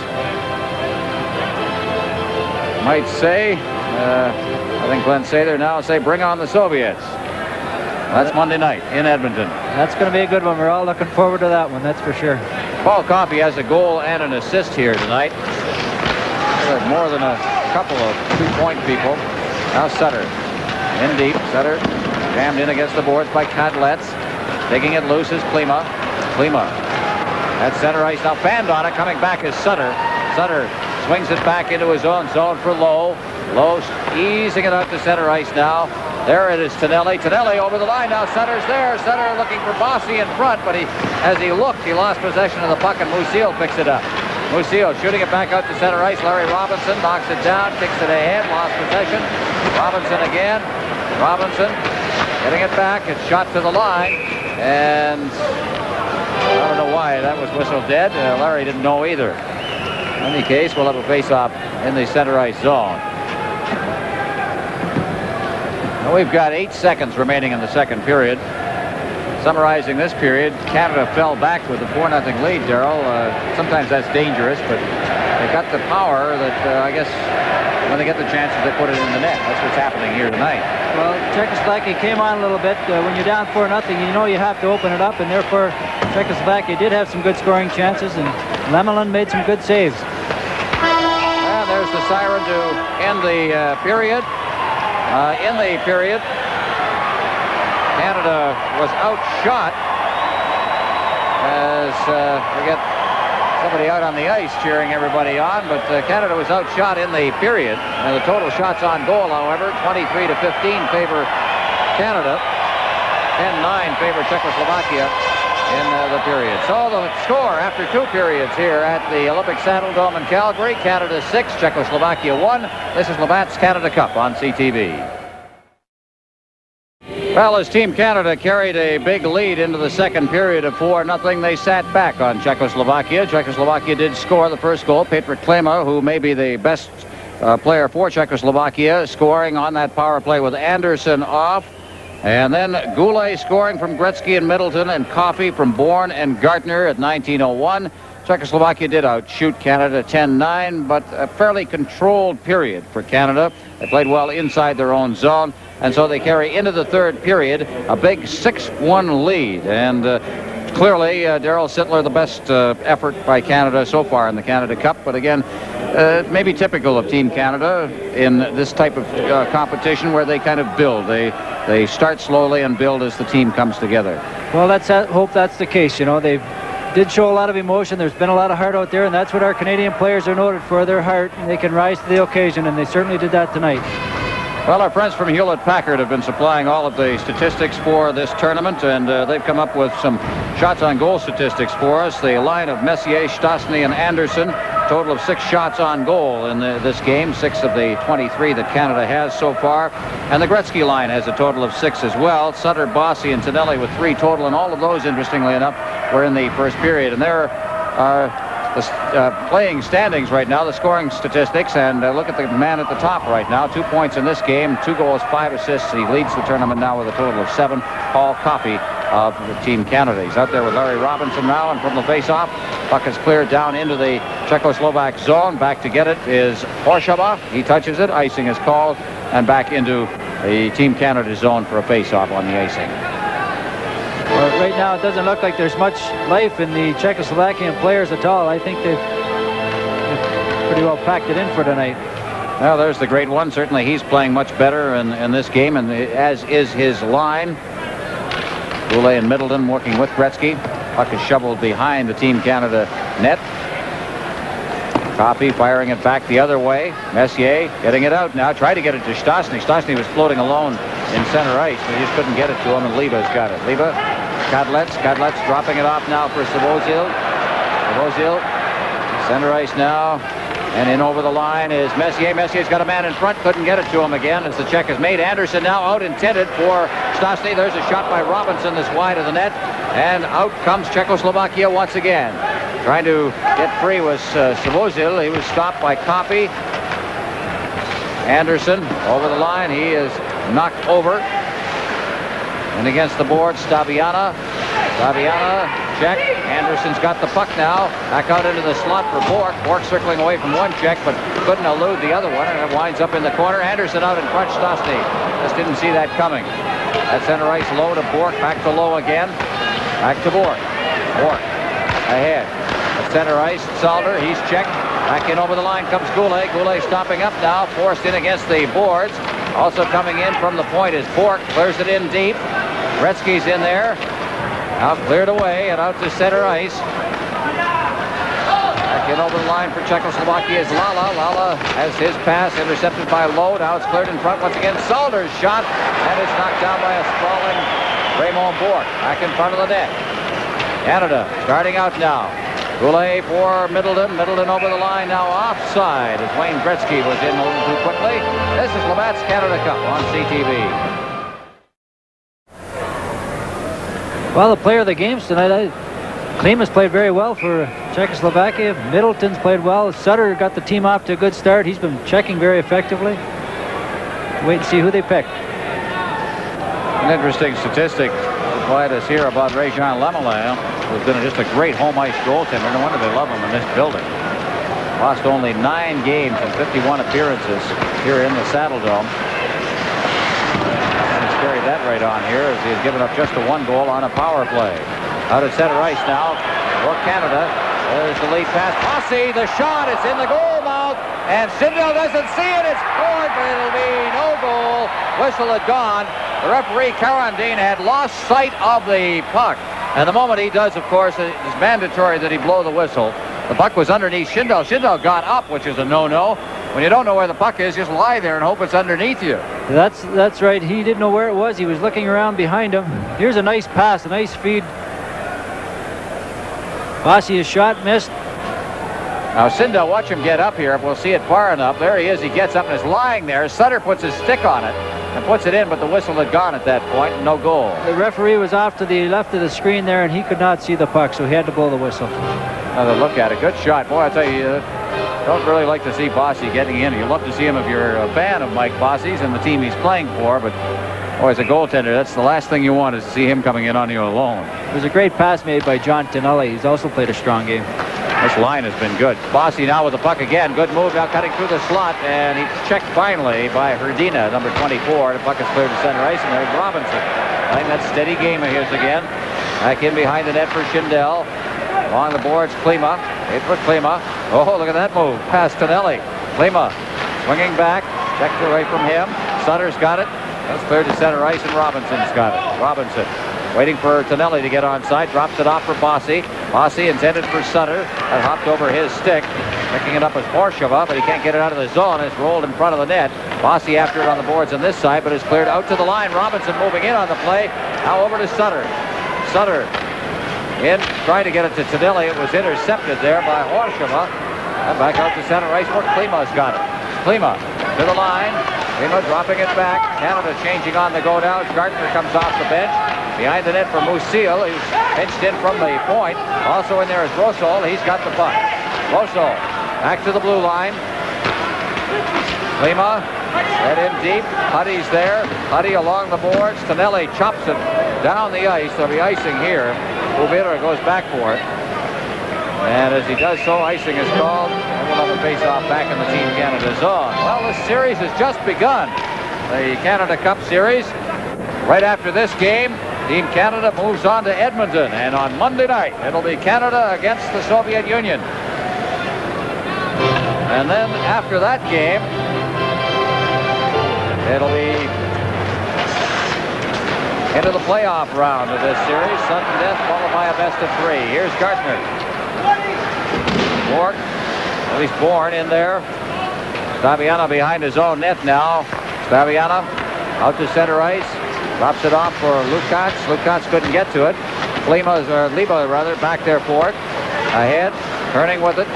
[SPEAKER 1] might say, I think Glenn Sather now say, bring on the Soviets. That's Monday night in Edmonton.
[SPEAKER 2] That's going to be a good one. We're all looking forward to that one, that's for sure.
[SPEAKER 1] Paul Coffey has a goal and an assist here tonight. More than a couple of two-point people. Now Sutter in deep. Sutter jammed in against the boards by Kadlec. Taking it loose is Klima. Klima at center ice now, fanned on it. Coming back is Sutter. Sutter swings it back into his own zone for Lowe. Lowe easing it out to center ice now. There it is, Tonelli. Tonelli over the line now. Sutter's there. Sutter looking for Bossy in front, but as he looked, he lost possession of the puck, and Musil picks it up. Musil shooting it back out to center ice. Larry Robinson knocks it down, kicks it ahead, lost possession. Robinson again. Robinson getting it back. It's shot to the line, and I don't know why that was whistled dead. Larry didn't know either. In any case, we'll have a face-off in the center ice zone. Now we've got 8 seconds remaining in the second period. Summarizing this period, Canada fell back with a 4-0 lead, Darrell. Sometimes that's dangerous, but they got the power that I guess when they get the chances, they put it in the net. That's what's happening here tonight.
[SPEAKER 2] Well, Czechoslovakia came on a little bit. When you're down 4-0, you know you have to open it up, and therefore Czechoslovakia did have some good scoring chances, and Lemelin made some good saves.
[SPEAKER 1] And there's the siren to end the period. In the period, Canada was outshot as we get somebody out on the ice cheering everybody on, but Canada was outshot in the period. And the total shots on goal, however, 23-15 favor Canada, 10-9 favor Czechoslovakia in the period. So the score after 2 periods here at the Olympic Saddledome in Calgary: Canada 6, Czechoslovakia 1. This is Labatt's Canada Cup on CTV. Well, as Team Canada carried a big lead into the second period of 4-0, they sat back on Czechoslovakia. Czechoslovakia did score the first goal. Petr Klima, who may be the best player for Czechoslovakia, scoring on that power play with Anderson off. And then Goulet scoring from Gretzky and Middleton, and Coffey from Bourne and Gartner at 19:01. Czechoslovakia did outshoot Canada 10-9, but a fairly controlled period for Canada. They played well inside their own zone, and so they carry into the third period a big 6-1 lead. And clearly, Darryl Sittler, the best effort by Canada so far in the Canada Cup. But again, maybe typical of Team Canada in this type of competition, where they kind of build. They start slowly and build as the team comes together.
[SPEAKER 2] Well, let's hope that's the case. You know, they did show a lot of emotion. There's been a lot of heart out there, and that's what our Canadian players are noted for, their heart. And they can rise to the occasion, and they certainly did that tonight.
[SPEAKER 1] Well, our friends from Hewlett-Packard have been supplying all of the statistics for this tournament, and they've come up with some shots on goal statistics for us. The line of Messier, Stastny, and Anderson, total of 6 shots on goal in this game, 6 of the 23 that Canada has so far. And the Gretzky line has a total of 6 as well. Sutter, Bossy, and Tonelli with 3 total, and all of those, interestingly enough, were in the first period. And there are the playing standings right now, the scoring statistics, and look at the man at the top right now. 2 points in this game, 2 goals, 5 assists. He leads the tournament now with a total of 7. Paul Coffey of Team Canada. He's out there with Larry Robinson now, and from the face-off, puck is cleared down into the Czechoslovak zone. Back to get it is Horshawa. He touches it, icing is called, and back into the Team Canada zone for a face-off on the icing.
[SPEAKER 2] Well, right now, it doesn't look like there's much life in the Czechoslovakian players at all. I think they've pretty well packed it in for tonight.
[SPEAKER 1] Well, there's the great one. Certainly he's playing much better in this game, and as is his line. Goulet and Middleton working with Gretzky. Puck is shoveled behind the Team Canada net. Coffey firing it back the other way. Messier getting it out now. Tried to get it to Stastny. Stastny was floating alone in center ice. They just couldn't get it to him, and Liba's got it. Liba, Kadletz dropping it off now for Savozil. Savozil, center ice now. And in over the line is Messier. Messier's got a man in front. Couldn't get it to him again as the check is made. Anderson now out intended for Stastny. There's a shot by Robinson that's wide of the net. And out comes Czechoslovakia once again. Trying to get free was Savozil. He was stopped by Coffey. Anderson over the line. He is knocked over. And against the board, Staviana. Staviana, check. Anderson's got the puck now. Back out into the slot for Bork. Bork circling away from one check, but couldn't elude the other one, and it winds up in the corner. Anderson out in front, Stastny. Just didn't see that coming. That center ice low to Bork. Back to low again. Back to Bork. Bork ahead. At center ice, Salder. He's checked. Back in over the line comes Goulet. Goulet stopping up now. Forced in against the boards. Also coming in from the point is Bork. Clears it in deep. Gretzky's in there. Now cleared away and out to center ice. Back in over the line for Czechoslovakia is Lala. Lala has his pass intercepted by Lowe. Now it's cleared in front once again. Salder's shot, and it's knocked down by a sprawling Raymond Bork. Back in front of the net. Canada starting out now. Goulet for Middleton. Middleton over the line now offside as Wayne Gretzky was in a little too quickly. This is Labatt's Canada Cup on CTV.
[SPEAKER 2] Well, the player of the games tonight, Klima's played very well for Czechoslovakia. Middleton's played well. Sutter got the team off to a good start. He's been checking very effectively. Wait and see who they pick.
[SPEAKER 1] An interesting statistic supplied us here about Réjean Lemelin, who's been just a great home ice goaltender. No wonder they love him in this building. Lost only 9 games in 51 appearances here in the Saddle Dome. He's carried that right on here as he's given up just a 1 goal on a power play. Out at center ice now for Canada. There's the lead pass. Bossy, the shot, it's in the goal mouth, and Sindel doesn't see it. It's scored, but it'll be no goal. Whistle had gone. The referee, Carandine, had lost sight of the puck. And the moment he does, of course, it's mandatory that he blow the whistle. The puck was underneath Schindel. Schindel got up, which is a no-no. When you don't know where the puck is, just lie there and hope it's underneath you.
[SPEAKER 2] That's right. He didn't know where it was. He was looking around behind him. Here's a nice pass, a nice feed. Bossy, his shot missed.
[SPEAKER 1] Now Sindel, watch him get up here. We'll see it far enough. There he is. He gets up and is lying there. Sutter puts his stick on it and puts it in, but the whistle had gone at that point. No goal.
[SPEAKER 2] The referee was off to the left of the screen there, and he could not see the puck, so he had to blow the whistle.
[SPEAKER 1] Another look at it. Good shot. Boy, I tell you, don't really like to see Bossy getting in. You love to see him if you're a fan of Mike Bossy's and the team he's playing for, but boy, as a goaltender, that's the last thing you want is to see him coming in on you alone.
[SPEAKER 2] It was a great pass made by John Tonelli. He's also played a strong game.
[SPEAKER 1] This line has been good. Bossy now with the puck again. Good move now cutting through the slot, and he's checked finally by Herdina, number 24. The puck is cleared to center ice, and there's Robinson. Playing that steady game of his again. Back in behind the net for Schindel. Along the boards, Klima. 8 for Klima. Oh, look at that move. Past Tonelli. Klima swinging back. Checked away from him. Sutter's got it. That's cleared to center ice, and Robinson's got it. Robinson waiting for Tonelli to get onside. Drops it off for Bossy. Bossy intended for Sutter. That hopped over his stick. Picking it up as Horshova, but he can't get it out of the zone. It's rolled in front of the net. Bossy after it on the boards on this side, but it's cleared out to the line. Robinson moving in on the play. Now over to Sutter. Sutter in, trying to get it to Tonelli. It was intercepted there by Horshova. And back out to center ice where Klima's got it. Klima to the line. Klima dropping it back. Canada changing on the go now. Gardner comes off the bench. Behind the net for Musil, who's pinched in from the point. Also in there is Rosol. He's got the puck. Rosol back to the blue line. Klima head in deep. Huddy's there. Huddy along the boards. Tonelli chops it down the ice. There'll be icing here. Ubira goes back for it. And as he does so, icing is called. And we'll have a face-off back in the Team Canada zone. Well, this series has just begun. The Canada Cup Series. Right after this game, Team Canada moves on to Edmonton. And on Monday night, it'll be Canada against the Soviet Union. And then after that game, it'll be into the playoff round of this series. Sudden death followed by a best of 3. Here's Gardner. Bork, at least Bourne in there. Staviana behind his own net now. Staviana out to center ice. Drops it off for Lukács. Lukács couldn't get to it. Leba rather, back there for it. Ahead, turning with it.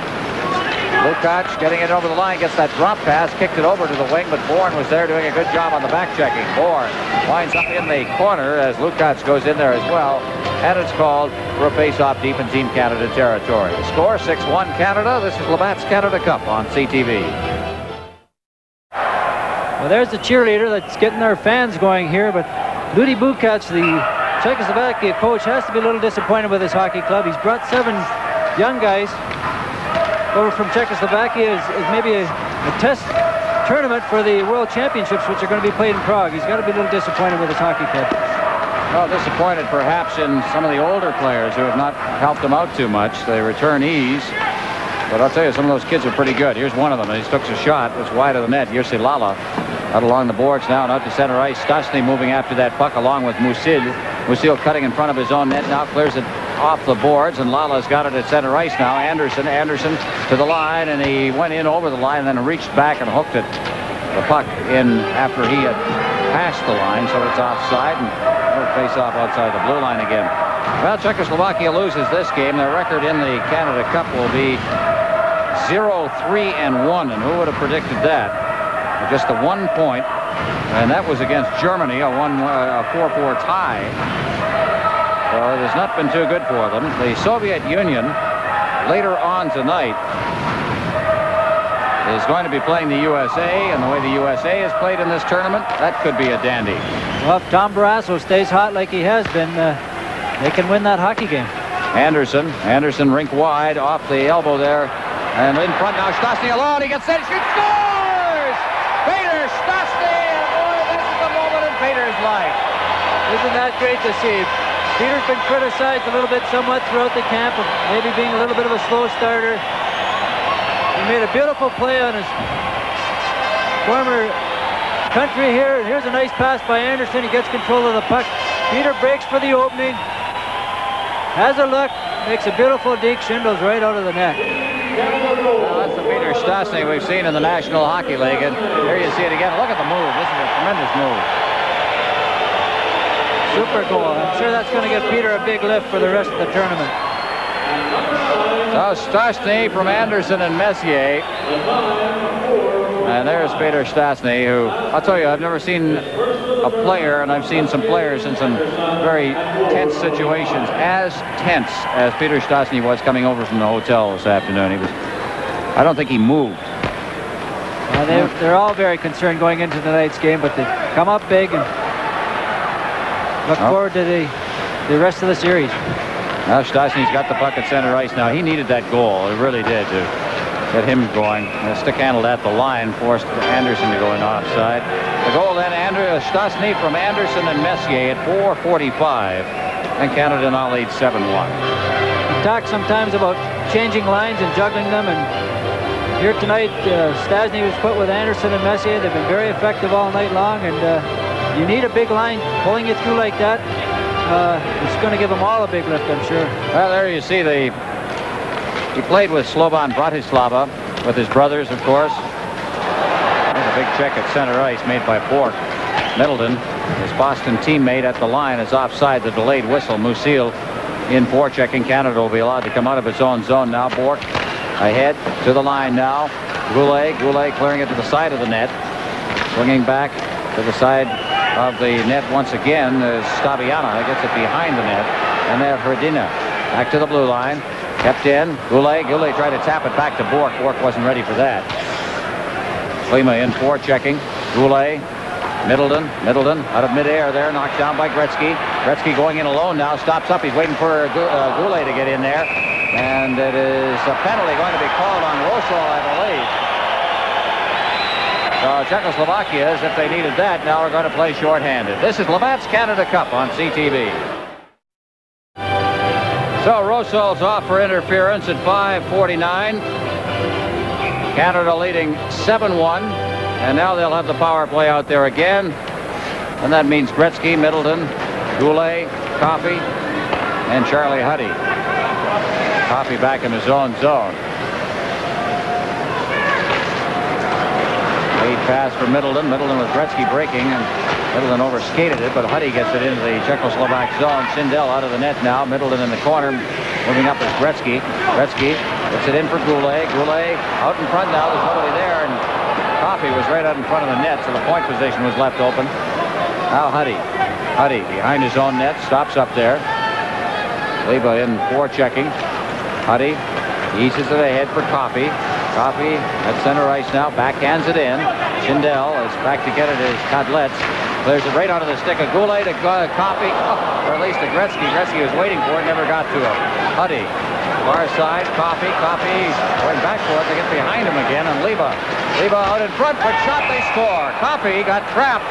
[SPEAKER 1] Lukács getting it over the line, gets that drop pass, kicked it over to the wing, but Bourne was there doing a good job on the back checking. Bourne winds up in the corner as Lukács goes in there as well, and it's called for a face-off deep in Team Canada territory. The score, 6-1 Canada. This is Labatt's Canada Cup on CTV.
[SPEAKER 2] Well, there's the cheerleader that's getting their fans going here, but Ludi Bukac, the Czechoslovakia coach, has to be a little disappointed with his hockey club. He's brought 7 young guys over from Czechoslovakia as maybe a test tournament for the World Championships, which are going to be played in Prague. He's got to be a little disappointed with his hockey club.
[SPEAKER 1] Well, disappointed perhaps in some of the older players who have not helped him out too much, the returnees. But I'll tell you, some of those kids are pretty good. Here's one of them, and he took a shot. It's wide of the net. Jussi Lala out along the boards now and out to center ice. Stastny moving after that puck along with Musil. Musil cutting in front of his own net now, clears it off the boards, and Lala's got it at center ice now. Anderson to the line, and he went in over the line and then reached back and hooked it. The puck in after he had passed the line, so it's offside, and it'll face off outside the blue line again. Well, Czechoslovakia loses this game. Their record in the Canada Cup will be 0-3-1, and who would have predicted that? Just the 1 point, and that was against Germany, a 4-4 tie. So it has not been too good for them. The Soviet Union later on tonight is going to be playing the USA, and the way the USA has played in this tournament, that could be a dandy.
[SPEAKER 2] Well, if Tom Barrasso stays hot like he has been, they can win that hockey game.
[SPEAKER 1] Anderson rink wide off the elbow there And in front now, Stastny alone. He gets set, shoots, scores! Peter Stastny, and boy, this is the moment in Peter's life.
[SPEAKER 2] Isn't that great to see? Peter's been criticized a little bit somewhat throughout the camp of maybe being a little bit of a slow starter. He made a beautiful play on his former country here. And here's a nice pass by Anderson. He gets control of the puck. Peter breaks for the opening. Has a look. Makes a beautiful deke. Schindels right out of the net.
[SPEAKER 1] Well, that's the Peter Stastny we've seen in the National Hockey League. And here you see it again. Look at the move. This is a tremendous move.
[SPEAKER 2] Super goal. I'm sure that's going to give Peter a big lift for the rest of the tournament.
[SPEAKER 1] So Stastny from Anderson and Messier. And there's Peter Stastny, who, I'll tell you, I've never seen a player, and I've seen some players in some very tense situations, as tense as Peter Stastny was coming over from the hotel this afternoon. I don't think he moved.
[SPEAKER 2] They're all very concerned going into tonight's game, but they come up big and look forward to the rest of the series.
[SPEAKER 1] Now Stastny's got the puck at center ice now. He needed that goal. It really did to get him going. The stick handled at the line forced Anderson to go in offside. The goal then, Stastny from Anderson and Messier at 4:45. And Canada now leads 7-1.
[SPEAKER 2] We talk sometimes about changing lines and juggling them. And here tonight, Stastny was put with Anderson and Messier. They've been very effective all night long. And you need a big line pulling it through like that. It's going to give them all a big lift, I'm sure.
[SPEAKER 1] Well, there you see he played with Slobodan Bratislava, with his brothers, of course. There's a big check at center ice made by Bourque. Middleton, his Boston teammate at the line, is offside the delayed whistle. Musil in forechecking. Canada will be allowed to come out of its own zone now. Bourque ahead to the line now. Goulet clearing it to the side of the net. Swinging back to the side of the net once again is Stabiana. Gets it behind the net. And there Hrdina back to the blue line. Kept in. Goulet tried to tap it back to Bourque. Bourque wasn't ready for that. Klima in forechecking. Goulet. Middleton out of midair there, knocked down by Gretzky. Gretzky going in alone now, stops up. He's waiting for Goulet to get in there. And it is a penalty going to be called on Rosol, I believe. Czechoslovakia, if they needed that, now are going to play shorthanded. This is Labatt's Canada Cup on CTV. So Rosol's off for interference at 5:49. Canada leading 7-1. And now they'll have the power play out there again. And that means Gretzky, Middleton, Goulet, Coffey, and Charlie Huddy. Coffey back in his own zone. Lead pass for Middleton. Middleton with Gretzky breaking, and Middleton overskated it, but Huddy gets it into the Czechoslovak zone. Schindel out of the net now. Middleton in the corner. Moving up is Gretzky. Gretzky gets it in for Goulet. Goulet out in front now. There's nobody there, and Coffey was right out in front of the net, so the point position was left open. Now Huddy behind his own net, stops up there. Leba in forechecking. Huddy eases it ahead for Coffey. Coffey at center ice now, backhands it in. Schindel is back to get it as Kadlets. Clears it right onto the stick of Goulet to Coffey, or at least to Gretzky. Gretzky was waiting for it, never got to him. Huddy, far side, Coffey going back for it. They get behind him again, and Leba out in front, but shot, they score. Coffey got trapped,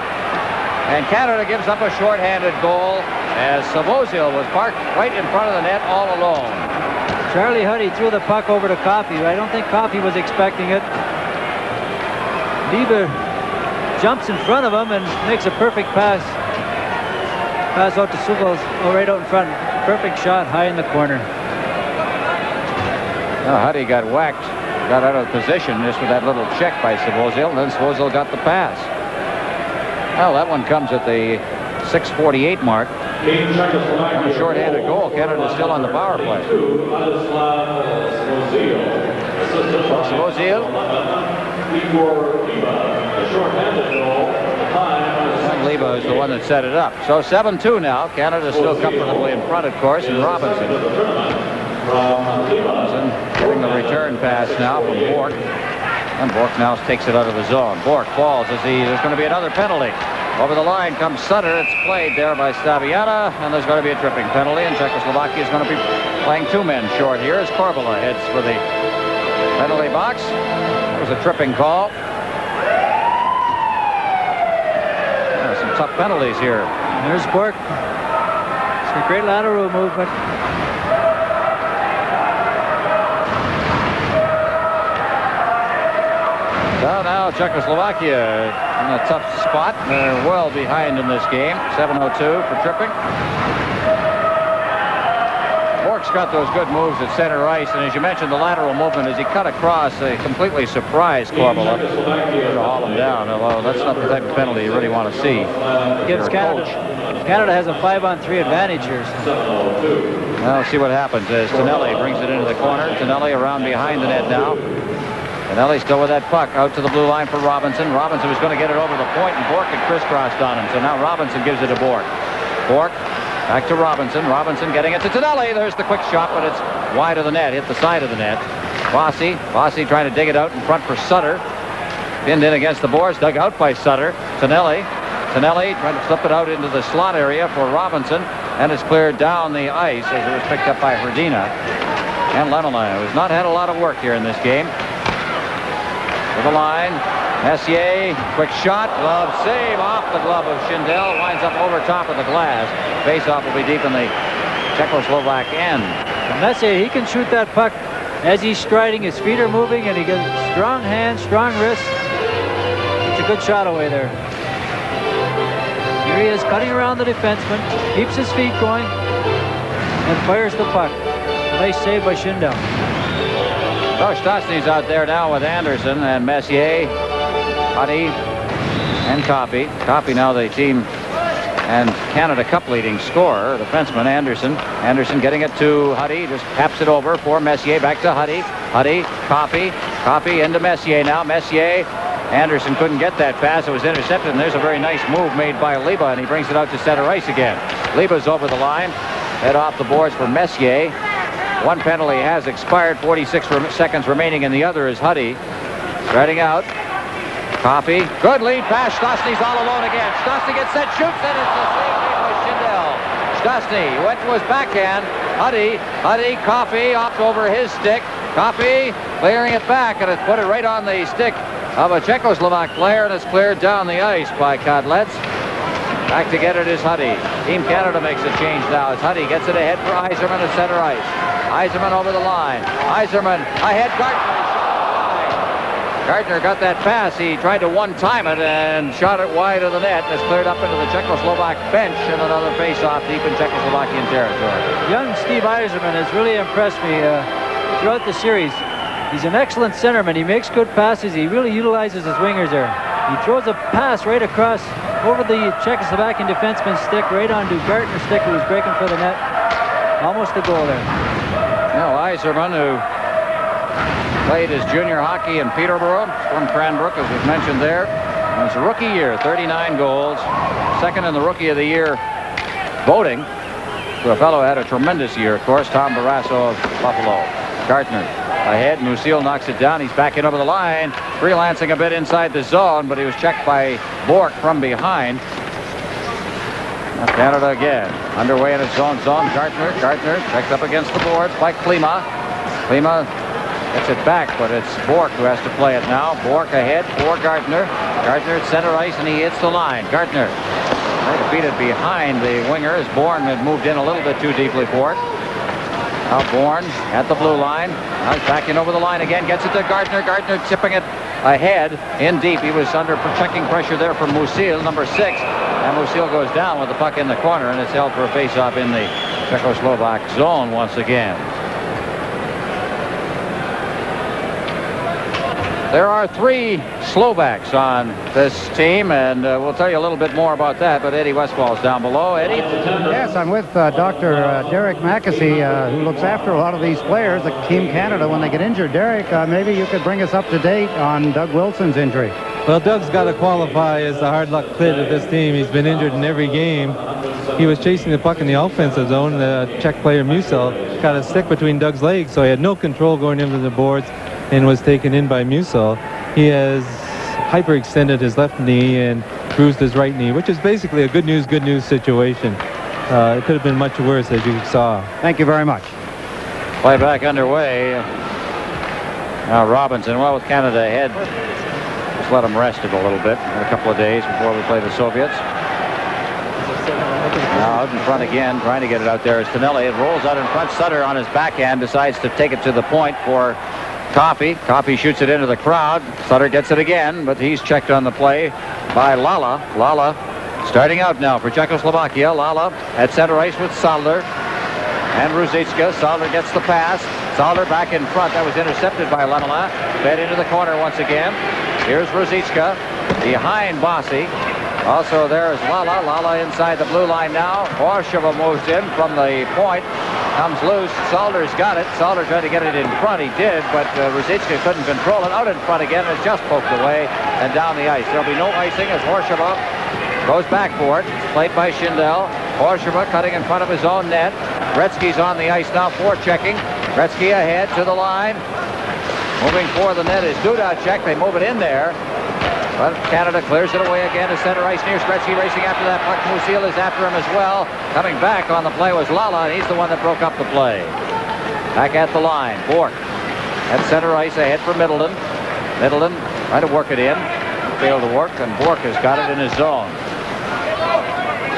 [SPEAKER 1] and Canada gives up a shorthanded goal as Savozil was parked right in front of the net all alone.
[SPEAKER 2] Charlie Huddy threw the puck over to Coffey. I don't think Coffey was expecting it. Leba jumps in front of him and makes a perfect pass. Pass out to Savozil, right out in front. Perfect shot, high in the corner.
[SPEAKER 1] Now Huddy got whacked, got out of position just with that little check by Savozil, and then Savozil got the pass. Well, that one comes at the 6:48 mark. A short-handed goal. Canada's still on the power play. Savozil. Leba is the one that set it up. So 7-2 now. Canada's still comfortably in front, of course, and Robinson getting the return pass now from Bourque. And Bourque now takes it out of the zone. Bourque falls as there's going to be another penalty. Over the line comes Sutter. It's played there by Stabiana, and there's going to be a tripping penalty, and Czechoslovakia is going to be playing two men short here as Korbala heads for the penalty box. That was a tripping call. Some tough penalties here.
[SPEAKER 2] There's Bourque. It's a great lateral movement.
[SPEAKER 1] So now Czechoslovakia in a tough spot. They're well behind in this game. 7:02 for tripping. Bourque's got those good moves at center ice, and as you mentioned, the lateral movement as he cut across, completely surprised Korvela to haul him down. Although that's not the type of penalty you really want to see.
[SPEAKER 2] Gives Canada. Canada has a 5-on-3 advantage here.
[SPEAKER 1] Now let's see what happens as Tonelli brings it into the corner. Tonelli around behind the net now. Tonelli still with that puck out to the blue line for Robinson. Robinson was going to get it over the point, and Bourque had crisscrossed on him. So now Robinson gives it to Bourque. Bourque back to Robinson. Robinson getting it to Tonelli. There's the quick shot, but it's wide of the net. Hit the side of the net. Vossi trying to dig it out in front for Sutter. Pinned in against the boards. Dug out by Sutter. Tonelli trying to slip it out into the slot area for Robinson. And it's cleared down the ice as it was picked up by Hrdina. And Lemelin, who's not had a lot of work here in this game. To the line. Messier, quick shot, glove save off the glove of Schindel, winds up over top of the glass. Face-off will be deep in the Czechoslovak end.
[SPEAKER 2] And Messier, he can shoot that puck as he's striding. His feet are moving, and he gets strong hands, strong wrists. It's a good shot away there. Here he is cutting around the defenseman, keeps his feet going, and fires the puck. A nice save by Schindel.
[SPEAKER 1] So Stastny's out there now with Anderson and Messier, Huddy, and Coffey. Coffey now the team and Canada Cup leading scorer, defenseman Anderson. Anderson getting it to Huddy, just taps it over for Messier, back to Huddy. Huddy, Coffey into Messier now. Messier, Anderson couldn't get that pass. It was intercepted, and there's a very nice move made by Liba, and he brings it out to center ice again. Liba's over the line, head off the boards for Messier. One penalty has expired, 46 seconds remaining, and the other is Huddy. Spreading out. Coffey. Good lead pass. Stastny's all alone again. Stastny gets set, shoots, and it's a save made by Schindel. Stastny went to his backhand. Huddy, Coffey off over his stick. Coffey clearing it back, and it's put it right on the stick of a Czechoslovak player, and it's cleared down the ice by Kadlec. Back to get it is Huddy. Team Canada makes a change now as Huddy gets it ahead for Yzerman at center ice. Yzerman over the line. Yzerman ahead. Gardner got that pass. He tried to one-time it and shot it wide of the net. It's cleared up into the Czechoslovak bench, and another face-off deep in Czechoslovakian territory.
[SPEAKER 2] Young Steve Yzerman has really impressed me throughout the series. He's an excellent centerman. He makes good passes. He really utilizes his wingers there. He throws a pass right across over the Czechoslovakian defenseman's stick, right onto Gartner's stick, who was breaking for the net. Almost a goal there.
[SPEAKER 1] Now Yzerman, who played his junior hockey in Peterborough, from Cranbrook, as was mentioned there. And his rookie year, 39 goals. Second in the Rookie of the Year voting. So a fellow who had a tremendous year, of course, Tom Barrasso of Buffalo. Gartner ahead. Musil knocks it down. He's backing over the line, freelancing a bit inside the zone, but he was checked by Bourque from behind. Now Canada again underway in his zone. Gartner checked up against the boards by Klima. Klima gets it back, but it's Bourque who has to play it now. Bourque ahead for Gartner. Gartner at center ice, and he hits the line. Gartner trying to beat it behind the winger as Bourne had moved in a little bit too deeply for it. Now Bourne at the blue line. Now he's backing over the line again. Gets it to Gartner. Gartner tipping it ahead in deep. He was under checking pressure there from Musil, number 6. And Musil goes down with the puck in the corner, and it's held for a face-off in the Czechoslovak zone once again. There are 3 Slovaks on this team, and we'll tell you a little bit more about that, but Eddie Westfall's down below. Eddie?
[SPEAKER 4] Yes, I'm with Dr. Derek Mackesy, who looks after a lot of these players, the Team Canada, when they get injured. Derek, maybe you could bring us up to date on Doug Wilson's injury.
[SPEAKER 7] Well, Doug's got to qualify as the hard luck kid of this team. He's been injured in every game. He was chasing the puck in the offensive zone. The Czech player Musil got a stick between Doug's legs, so he had no control going into the boards and was taken in by Musil. He has hyperextended his left knee and bruised his right knee, which is basically a good news situation. It could have been much worse, as you saw.
[SPEAKER 4] Thank you very much.
[SPEAKER 1] Play back underway. Now Robinson, well, with Canada ahead, just let him rest it a little bit in a couple of days before we play the Soviets. Now out in front again, trying to get it out there is Tonelli. It rolls out in front. Sutter on his backhand decides to take it to the point for Coffey. Coffey shoots it into the crowd. Sutter gets it again, but he's checked on the play by Lala. Lala starting out now for Czechoslovakia. Lala at center ice with Saldar and Ruzicka. Saldar gets the pass. Saldar back in front. That was intercepted by Lamela. Fed into the corner once again. Here's Ruzicka behind Bossy. Also there is Lala. Lala inside the blue line now. Horshova moves in from the point. Comes loose. Salder's got it. Saldar tried to get it in front. He did, but Ruzicka couldn't control it. Out in front again. It's just poked away and down the ice. There'll be no icing as Horshova goes back for it. Played by Schindel. Horshova cutting in front of his own net. Gretzky's on the ice now for checking. Gretzky ahead to the line. Moving for the net is Dudacek. They move it in there. But Canada clears it away again to center ice near Gretzky racing after that puck. Musil is after him as well. Coming back on the play was Lala, and he's the one that broke up the play. Back at the line, Bourque at center ice ahead for Middleton. Middleton trying to work it in. Failed to work, and Bourque has got it in his zone.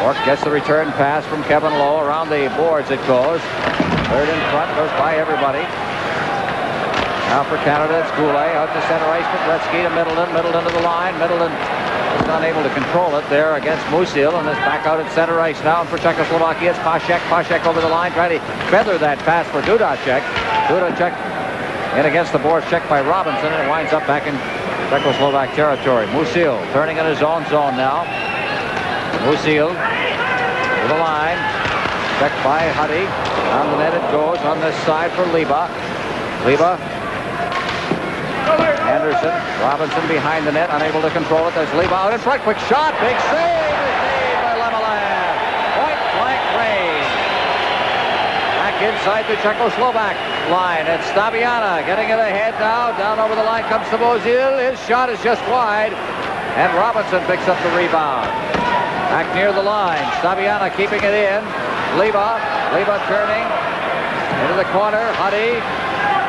[SPEAKER 1] Bourque gets the return pass from Kevin Lowe. Around the boards it goes. Third in front, goes by everybody. Now for Canada, it's Goulet out to center ice for Gretzky to Middleton. Middleton to the line. Middleton is unable to control it there against Musil, and is back out at center ice now. And for Czechoslovakia, it's Paschek. Paschek over the line, trying to feather that pass for Dudacek. Dudacek in against the boards, checked by Robinson, and it winds up back in Czechoslovak territory. Musil turning in his own zone now. Musil to the line, checked by Huddy. On the net it goes on this side for Liba. Liba. Anderson, Robinson behind the net, unable to control it. There's Liba out in front. Quick shot, big save is made by Lemelin. Point blank range. Back inside the Czechoslovak line. It's Stabiana getting it ahead now. Down over the line comes Sabozil. His shot is just wide, and Robinson picks up the rebound. Back near the line. Stabiana keeping it in. Liba turning into the corner. Huddy.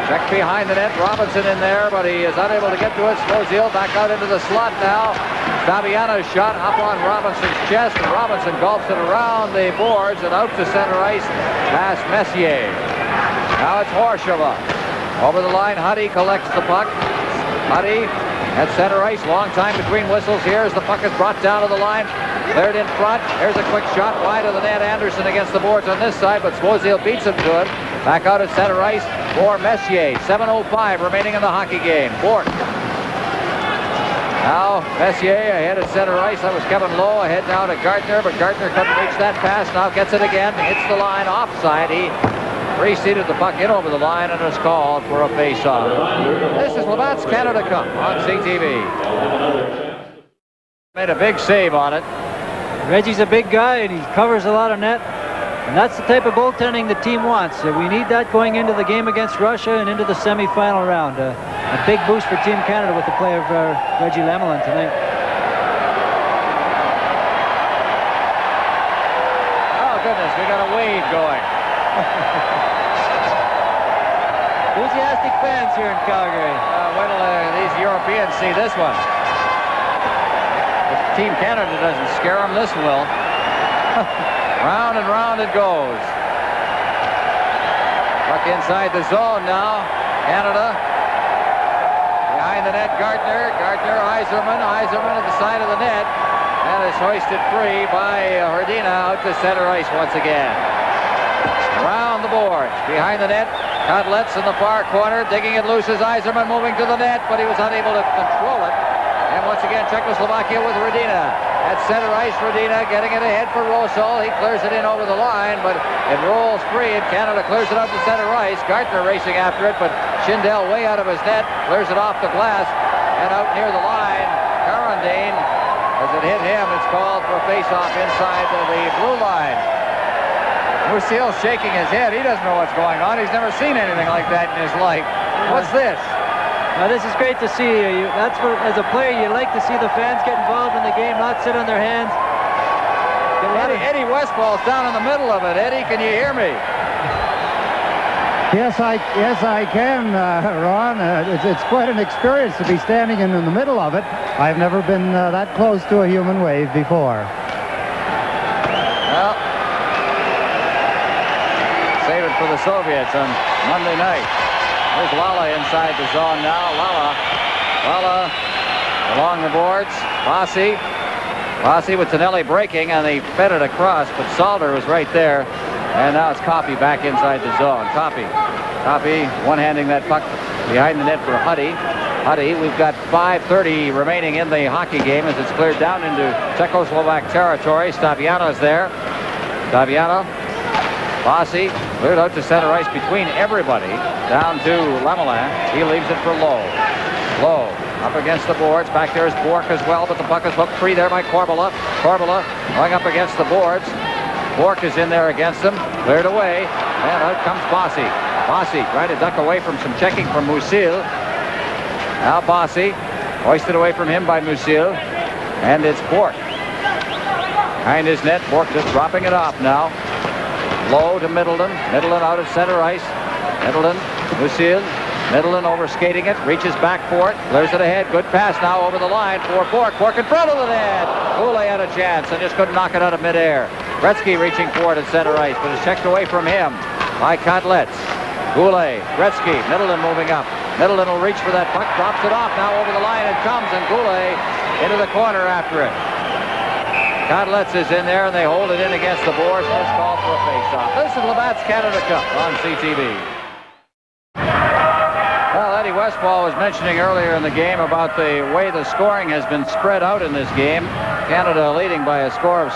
[SPEAKER 1] Check behind the net. Robinson in there, but he is unable to get to it. Svozil back out into the slot now. Stabiano's shot up on Robinson's chest, and Robinson gulps it around the boards and out to center ice past Messier. Now it's Horshova. Over the line, Huddy collects the puck. Huddy at center ice. Long time between whistles here as the puck is brought down to the line. Third in front. Here's a quick shot wide of the net. Anderson against the boards on this side, but Svozil beats him to it. Back out at center ice for Messier. 7:05 remaining in the hockey game. Bourque. Now Messier ahead at center ice. That was Kevin Lowe ahead now to Gardner, but Gardner couldn't reach that pass. Now gets it again. Hits the line offside. He preceded the puck in over the line and is called for a face-off. This is Labatt's Canada Cup on CTV. Made a big save on it.
[SPEAKER 2] Reggie's a big guy, and he covers a lot of net. And that's the type of goaltending the team wants. We need that going into the game against Russia and into the semifinal round. A big boost for Team Canada with the play of Reggie Lemelin tonight.
[SPEAKER 1] Oh, goodness, we got a wave going.
[SPEAKER 2] Enthusiastic fans here in Calgary.
[SPEAKER 1] Wait till these Europeans see this one. If Team Canada doesn't scare them, this will. Round and round it goes. Puck inside the zone now. Canada. Behind the net, Gardner. Gardner, Yzerman. Yzerman at the side of the net. And is hoisted free by Hrdina out to center ice once again. Around the boards. Behind the net, Kotlets in the far corner. Digging it loose as Yzerman moving to the net, but he was unable to control it. And once again, Czechoslovakia with Hrdina. At center ice, Hrdina getting it ahead for Rosol. He clears it in over the line, but it rolls free, and Canada clears it up to center ice. Gardner racing after it, but Schindel way out of his net, clears it off the glass, and out near the line. Carandine, as it hit him, it's called for a face-off inside the blue line. Musil's shaking his head. He doesn't know what's going on. He's never seen anything like that in his life. What's this?
[SPEAKER 2] Now, this is great to see. That's what, as a player, you like to see the fans get involved in the game, not sit on their hands.
[SPEAKER 1] Eddie Westfall's down in the middle of it. Eddie, can you hear me?
[SPEAKER 4] Yes, I can, Ron. It's quite an experience to be standing in the middle of it. I've never been that close to a human wave before.
[SPEAKER 1] Well, save it for the Soviets on Monday night. There's Lala inside the zone now. Lala along the boards. Bossy with Tonelli breaking, and he fed it across, but Salter was right there. And now it's Coffey back inside the zone. Coffey one-handing that puck behind the net for Huddy. We've got 5:30 remaining in the hockey game as it's cleared down into Czechoslovak territory. Staviano's there. Bossy cleared out to center ice between everybody. Down to Lemelin. He leaves it for Lowe. Up against the boards. Back there is Bork as well, but the puck is hooked free there by Corbella. Corbella going up against the boards. Bork is in there against him. Cleared away. And out comes Bossy. Bossy trying to duck away from some checking from Musil. Now Bossy hoisted away from him by Musil. And it's Bork. Behind his net. Bork just dropping it off now. Low to Middleton. Middleton out of center ice. Middleton. Musil. Middleton overskating it, reaches back for it, clears it ahead. Good pass now over the line for Bork. Bork in front of the net. Goulet had a chance and just couldn't knock it out of midair. Gretzky reaching for it at center ice, but it's checked away from him by Kotlitz. Goulet, Gretzky, Middleton moving up. Middleton will reach for that puck, drops it off. Now over the line it comes, and Goulet into the corner after it. Kotlitz is in there, and they hold it in against the boards. First call for a face-off. This is Labatt's Canada Cup on CTV. Well, Eddie Westphal was mentioning earlier in the game about the way the scoring has been spread out in this game. Canada leading by a score of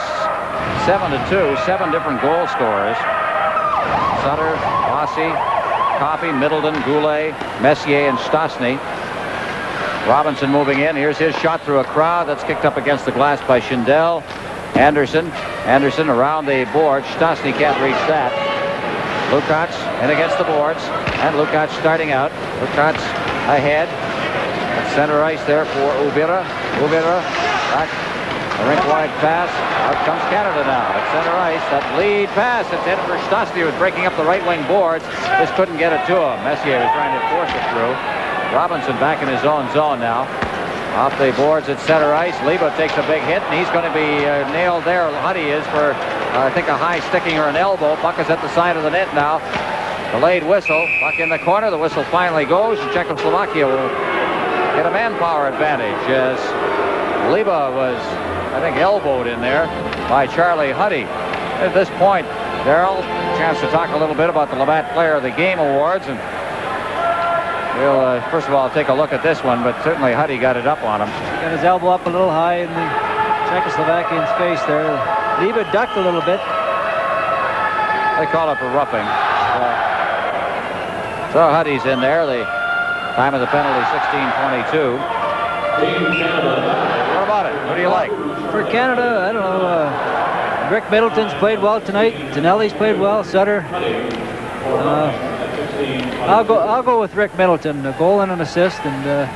[SPEAKER 1] 7-2, 7 different goal scorers. Sutter, Bossy, Coffey, Middleton, Goulet, Messier, and Stastny. Robinson moving in. Here's his shot through a crowd. That's kicked up against the glass by Schindel. Anderson around the board. Stastny can't reach that. Lukács in against the boards, and Lukács starting out. Lukács ahead at center ice there for Ubira. Back a rink-wide pass. Out comes Canada now at center ice. That lead pass. It's headed for Stastny, who was breaking up the right wing boards. Just couldn't get it to him. Messier was trying to force it through. Robinson back in his own zone now. Off the boards at center ice. Leba takes a big hit, and he's going to be nailed there. Huddy is for, I think, a high sticking or an elbow. Puck is at the side of the net now. Delayed whistle. Puck in the corner. The whistle finally goes, and Czechoslovakia will get a manpower advantage as Leba was, I think, elbowed in there by Charlie Huddy. At this point, Darrell, chance to talk a little bit about the Labatt Player of the Game Awards, and we'll first of all take a look at this one, but certainly Huddy got it up on him.
[SPEAKER 2] Got his elbow up a little high in the Czechoslovakian's face there. Leba ducked a little bit.
[SPEAKER 1] They call it for roughing. So Huddy's in there. The time of the penalty, 16:22. What about it? What do you like?
[SPEAKER 2] For Canada, I don't know. Rick Middleton's played well tonight. Tonelli's played well. Sutter. I'll go with Rick Middleton, a goal and an assist, and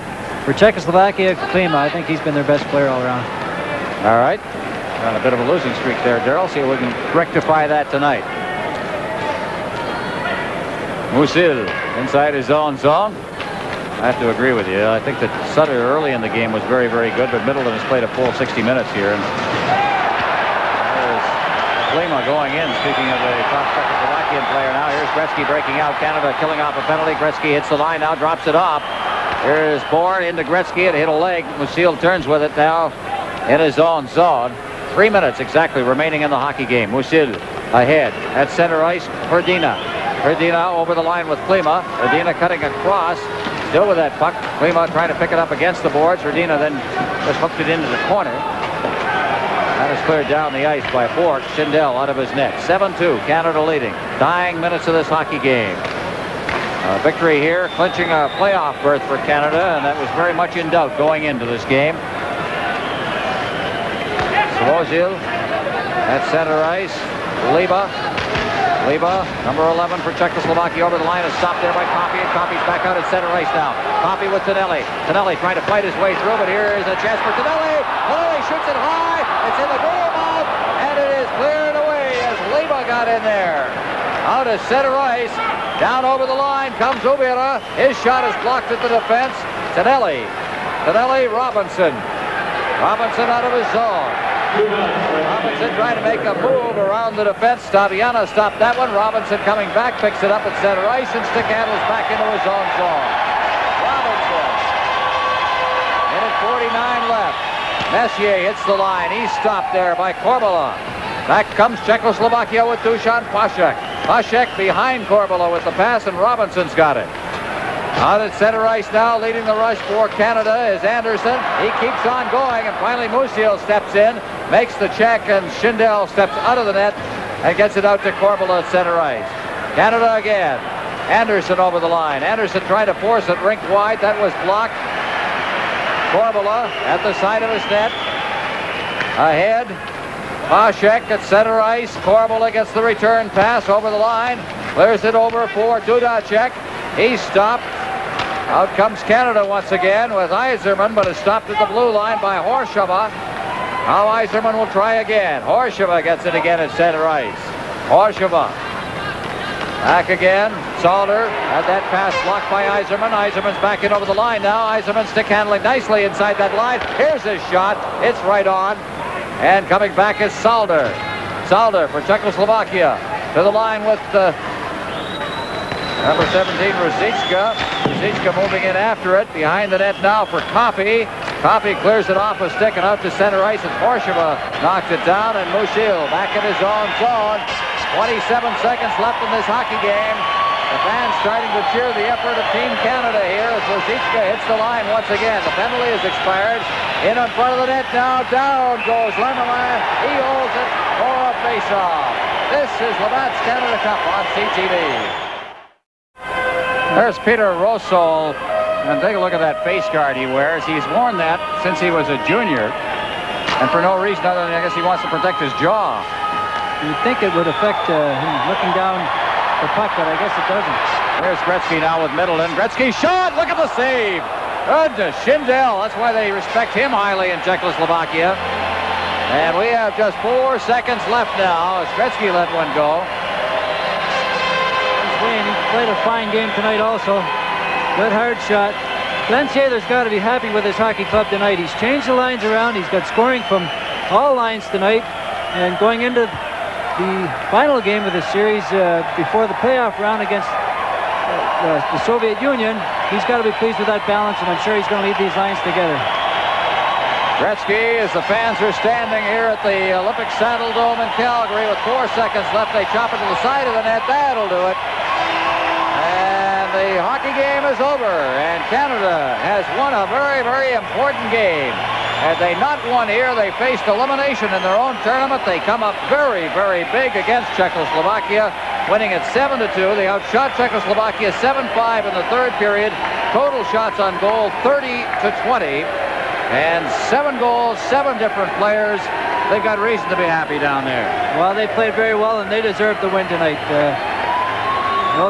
[SPEAKER 2] for Czechoslovakia, Klima. I think he's been their best player all around.
[SPEAKER 1] All right, on a bit of a losing streak there, Darrell. See if we can rectify that tonight. Musil inside his own zone. I have to agree with you. I think that Sutter early in the game was very, very good, but Middleton has played a full 60 minutes here. And there's Klima going in. Speaking of a top Czechoslovakian player now, here's Gretzky breaking out. Canada killing off a penalty. Gretzky hits the line now, drops it off. Here's Bohr into Gretzky. It hit a leg. Musil turns with it now in his own zone. 3 minutes exactly remaining in the hockey game. Musil ahead at center ice. Hrdina over the line with Klima. Hrdina cutting across. Still with that puck. Klima trying to pick it up against the boards. Hrdina then just hooked it into the corner. That is cleared down the ice by Bork. Schindel out of his net. 7-2. Canada leading. Dying minutes of this hockey game. Victory here, clinching a playoff berth for Canada, and that was very much in doubt going into this game. Svozil at center ice. Leba, number 11 for Czechoslovakia, over the line, is stopped there by Coffey, and Coffey's back out at center ice now. Coffey with Tonelli. Tonelli trying to fight his way through, but here is a chance for Tonelli. Tonelli shoots it high. It's in the goal mouth, and it is cleared away as Leba got in there. Out at center ice. Down over the line comes Ubera. His shot is blocked at the defense. Tonelli. Robinson. Robinson out of his zone. Robinson trying to make a move around the defense. Taviana stopped that one. Robinson coming back, picks it up at center ice, and stick handles back into his own zone. Robinson. Minute 49 left. Messier hits the line. He's stopped there by Korbola. Back comes Czechoslovakia with Dusan Pashek. Pashek behind Korbola with the pass, and Robinson's got it. Out at center ice now, leading the rush for Canada is Anderson. He keeps on going, and finally Musial steps in, makes the check, and Schindel steps out of the net and gets it out to Korbola at center ice. Canada again. Anderson over the line. Anderson trying to force it rink wide. That was blocked. Korbola at the side of his net. Ahead. Pashek at center ice. Korbola gets the return pass over the line. Clears it over for Dudacek. He's stopped. Out comes Canada once again with Yzerman, but is stopped at the blue line by Horshova. Now Yzerman will try again. Horshova gets it again at center ice. Horshova. Back again. Salder had that pass blocked by Yzerman. Yzerman's back in over the line now. Yzerman stick handling nicely inside that line. Here's his shot. It's right on. And coming back is Salder. Salder for Czechoslovakia. To the line with number 17, Ruzicka. Ruzicka moving in after it. Behind the net now for Coffey. Coffey clears it off a stick and out to center ice. And Horshova knocks it down. And Musial back in his own zone. 27 seconds left in this hockey game. The fans starting to cheer the effort of Team Canada here as Ruzicka hits the line once again. The penalty has expired. In front of the net now. Down goes Lemmerman. He holds it for a face-off. This is Labatt's Canada Cup on CTV. There's Peter Rosol. And take a look at that face guard he wears. He's worn that since he was a junior. And for no reason other than I guess he wants to protect his jaw.
[SPEAKER 2] You'd think it would affect him looking down the puck, but I guess it doesn't.
[SPEAKER 1] There's Gretzky now with Middleton. Gretzky shot! Look at the save! Goodness, Schindel. That's why they respect him highly in Czechoslovakia. And we have just 4 seconds left now as Gretzky let one go.
[SPEAKER 2] Wayne, he played a fine game tonight also. Good hard shot. Glenn Sather's got to be happy with his hockey club tonight. He's changed the lines around. He's got scoring from all lines tonight. And going into the final game of the series before the playoff round against the Soviet Union, he's got to be pleased with that balance, and I'm sure he's going to lead these lines together.
[SPEAKER 1] Gretzky, as the fans are standing here at the Olympic Saddle Dome in Calgary with 4 seconds left, they chop it to the side of the net. That'll do it. And the hockey game is over, and Canada has won a very, very important game. Had they not won here, they faced elimination in their own tournament. They come up very, very big against Czechoslovakia, winning at 7-2. They outshot Czechoslovakia 7-5 in the third period. Total shots on goal 30-20. And 7 goals, 7 different players. They've got reason to be happy down there.
[SPEAKER 2] Well, they played very well, and they deserve the win tonight.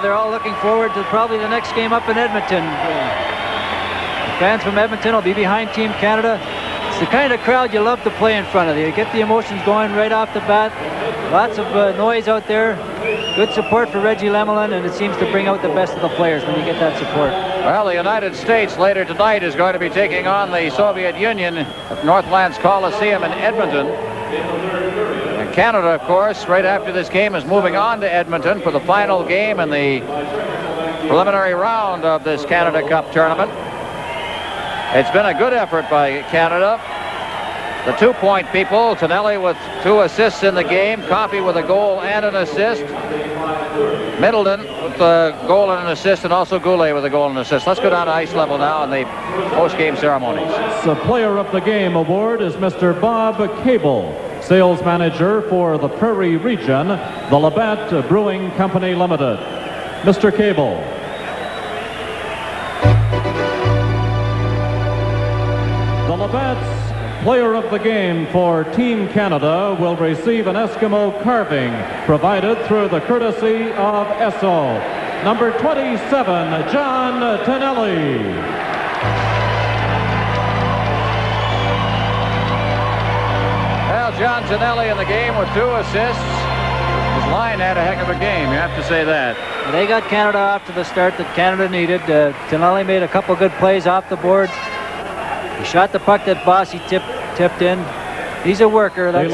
[SPEAKER 2] They're all looking forward to probably the next game up in Edmonton. The fans from Edmonton will be behind Team Canada. It's the kind of crowd you love to play in front of. You get the emotions going right off the bat. Lots of noise out there. Good support for Reggie Lemelin, and it seems to bring out the best of the players when you get that support.
[SPEAKER 1] Well, the United States later tonight is going to be taking on the Soviet Union at Northlands Coliseum in Edmonton. And Canada, of course, right after this game is moving on to Edmonton for the final game in the preliminary round of this Canada Cup tournament. It's been a good effort by Canada. The 2-point people, Tonelli with 2 assists in the game, Coffey with a goal and an assist, Middleton with a goal and an assist, and also Goulet with a goal and an assist. Let's go down to ice level now in the post-game ceremonies.
[SPEAKER 3] The Player of the Game award is Mr. Bob Cable, sales manager for the Prairie region, the Labatt Brewing Company Limited. Mr. Cable. The Labatt's Player of the Game for Team Canada will receive an Eskimo carving provided through the courtesy of Esso. Number 27, John Tonelli.
[SPEAKER 1] Well, John Tonelli in the game with 2 assists. His line had a heck of a game, you have to say that.
[SPEAKER 2] They got Canada off to the start that Canada needed. Tonelli made a couple good plays off the boards. He shot the puck that Bossy tipped in. He's a worker. That's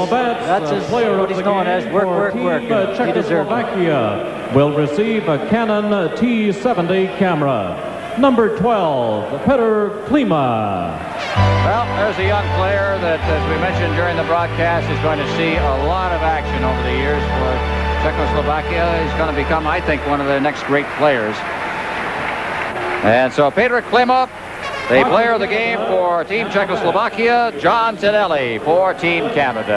[SPEAKER 2] what he's known as. Work. He deserves it.
[SPEAKER 3] Will receive a Canon T70 camera. Number 12, Peter Klima.
[SPEAKER 1] Well, there's a young player that, as we mentioned during the broadcast, is going to see a lot of action over the years for Czechoslovakia. He's going to become, I think, one of their next great players. And so Peter Klima, the player of the game for Team Czechoslovakia, John Tonelli for Team Canada.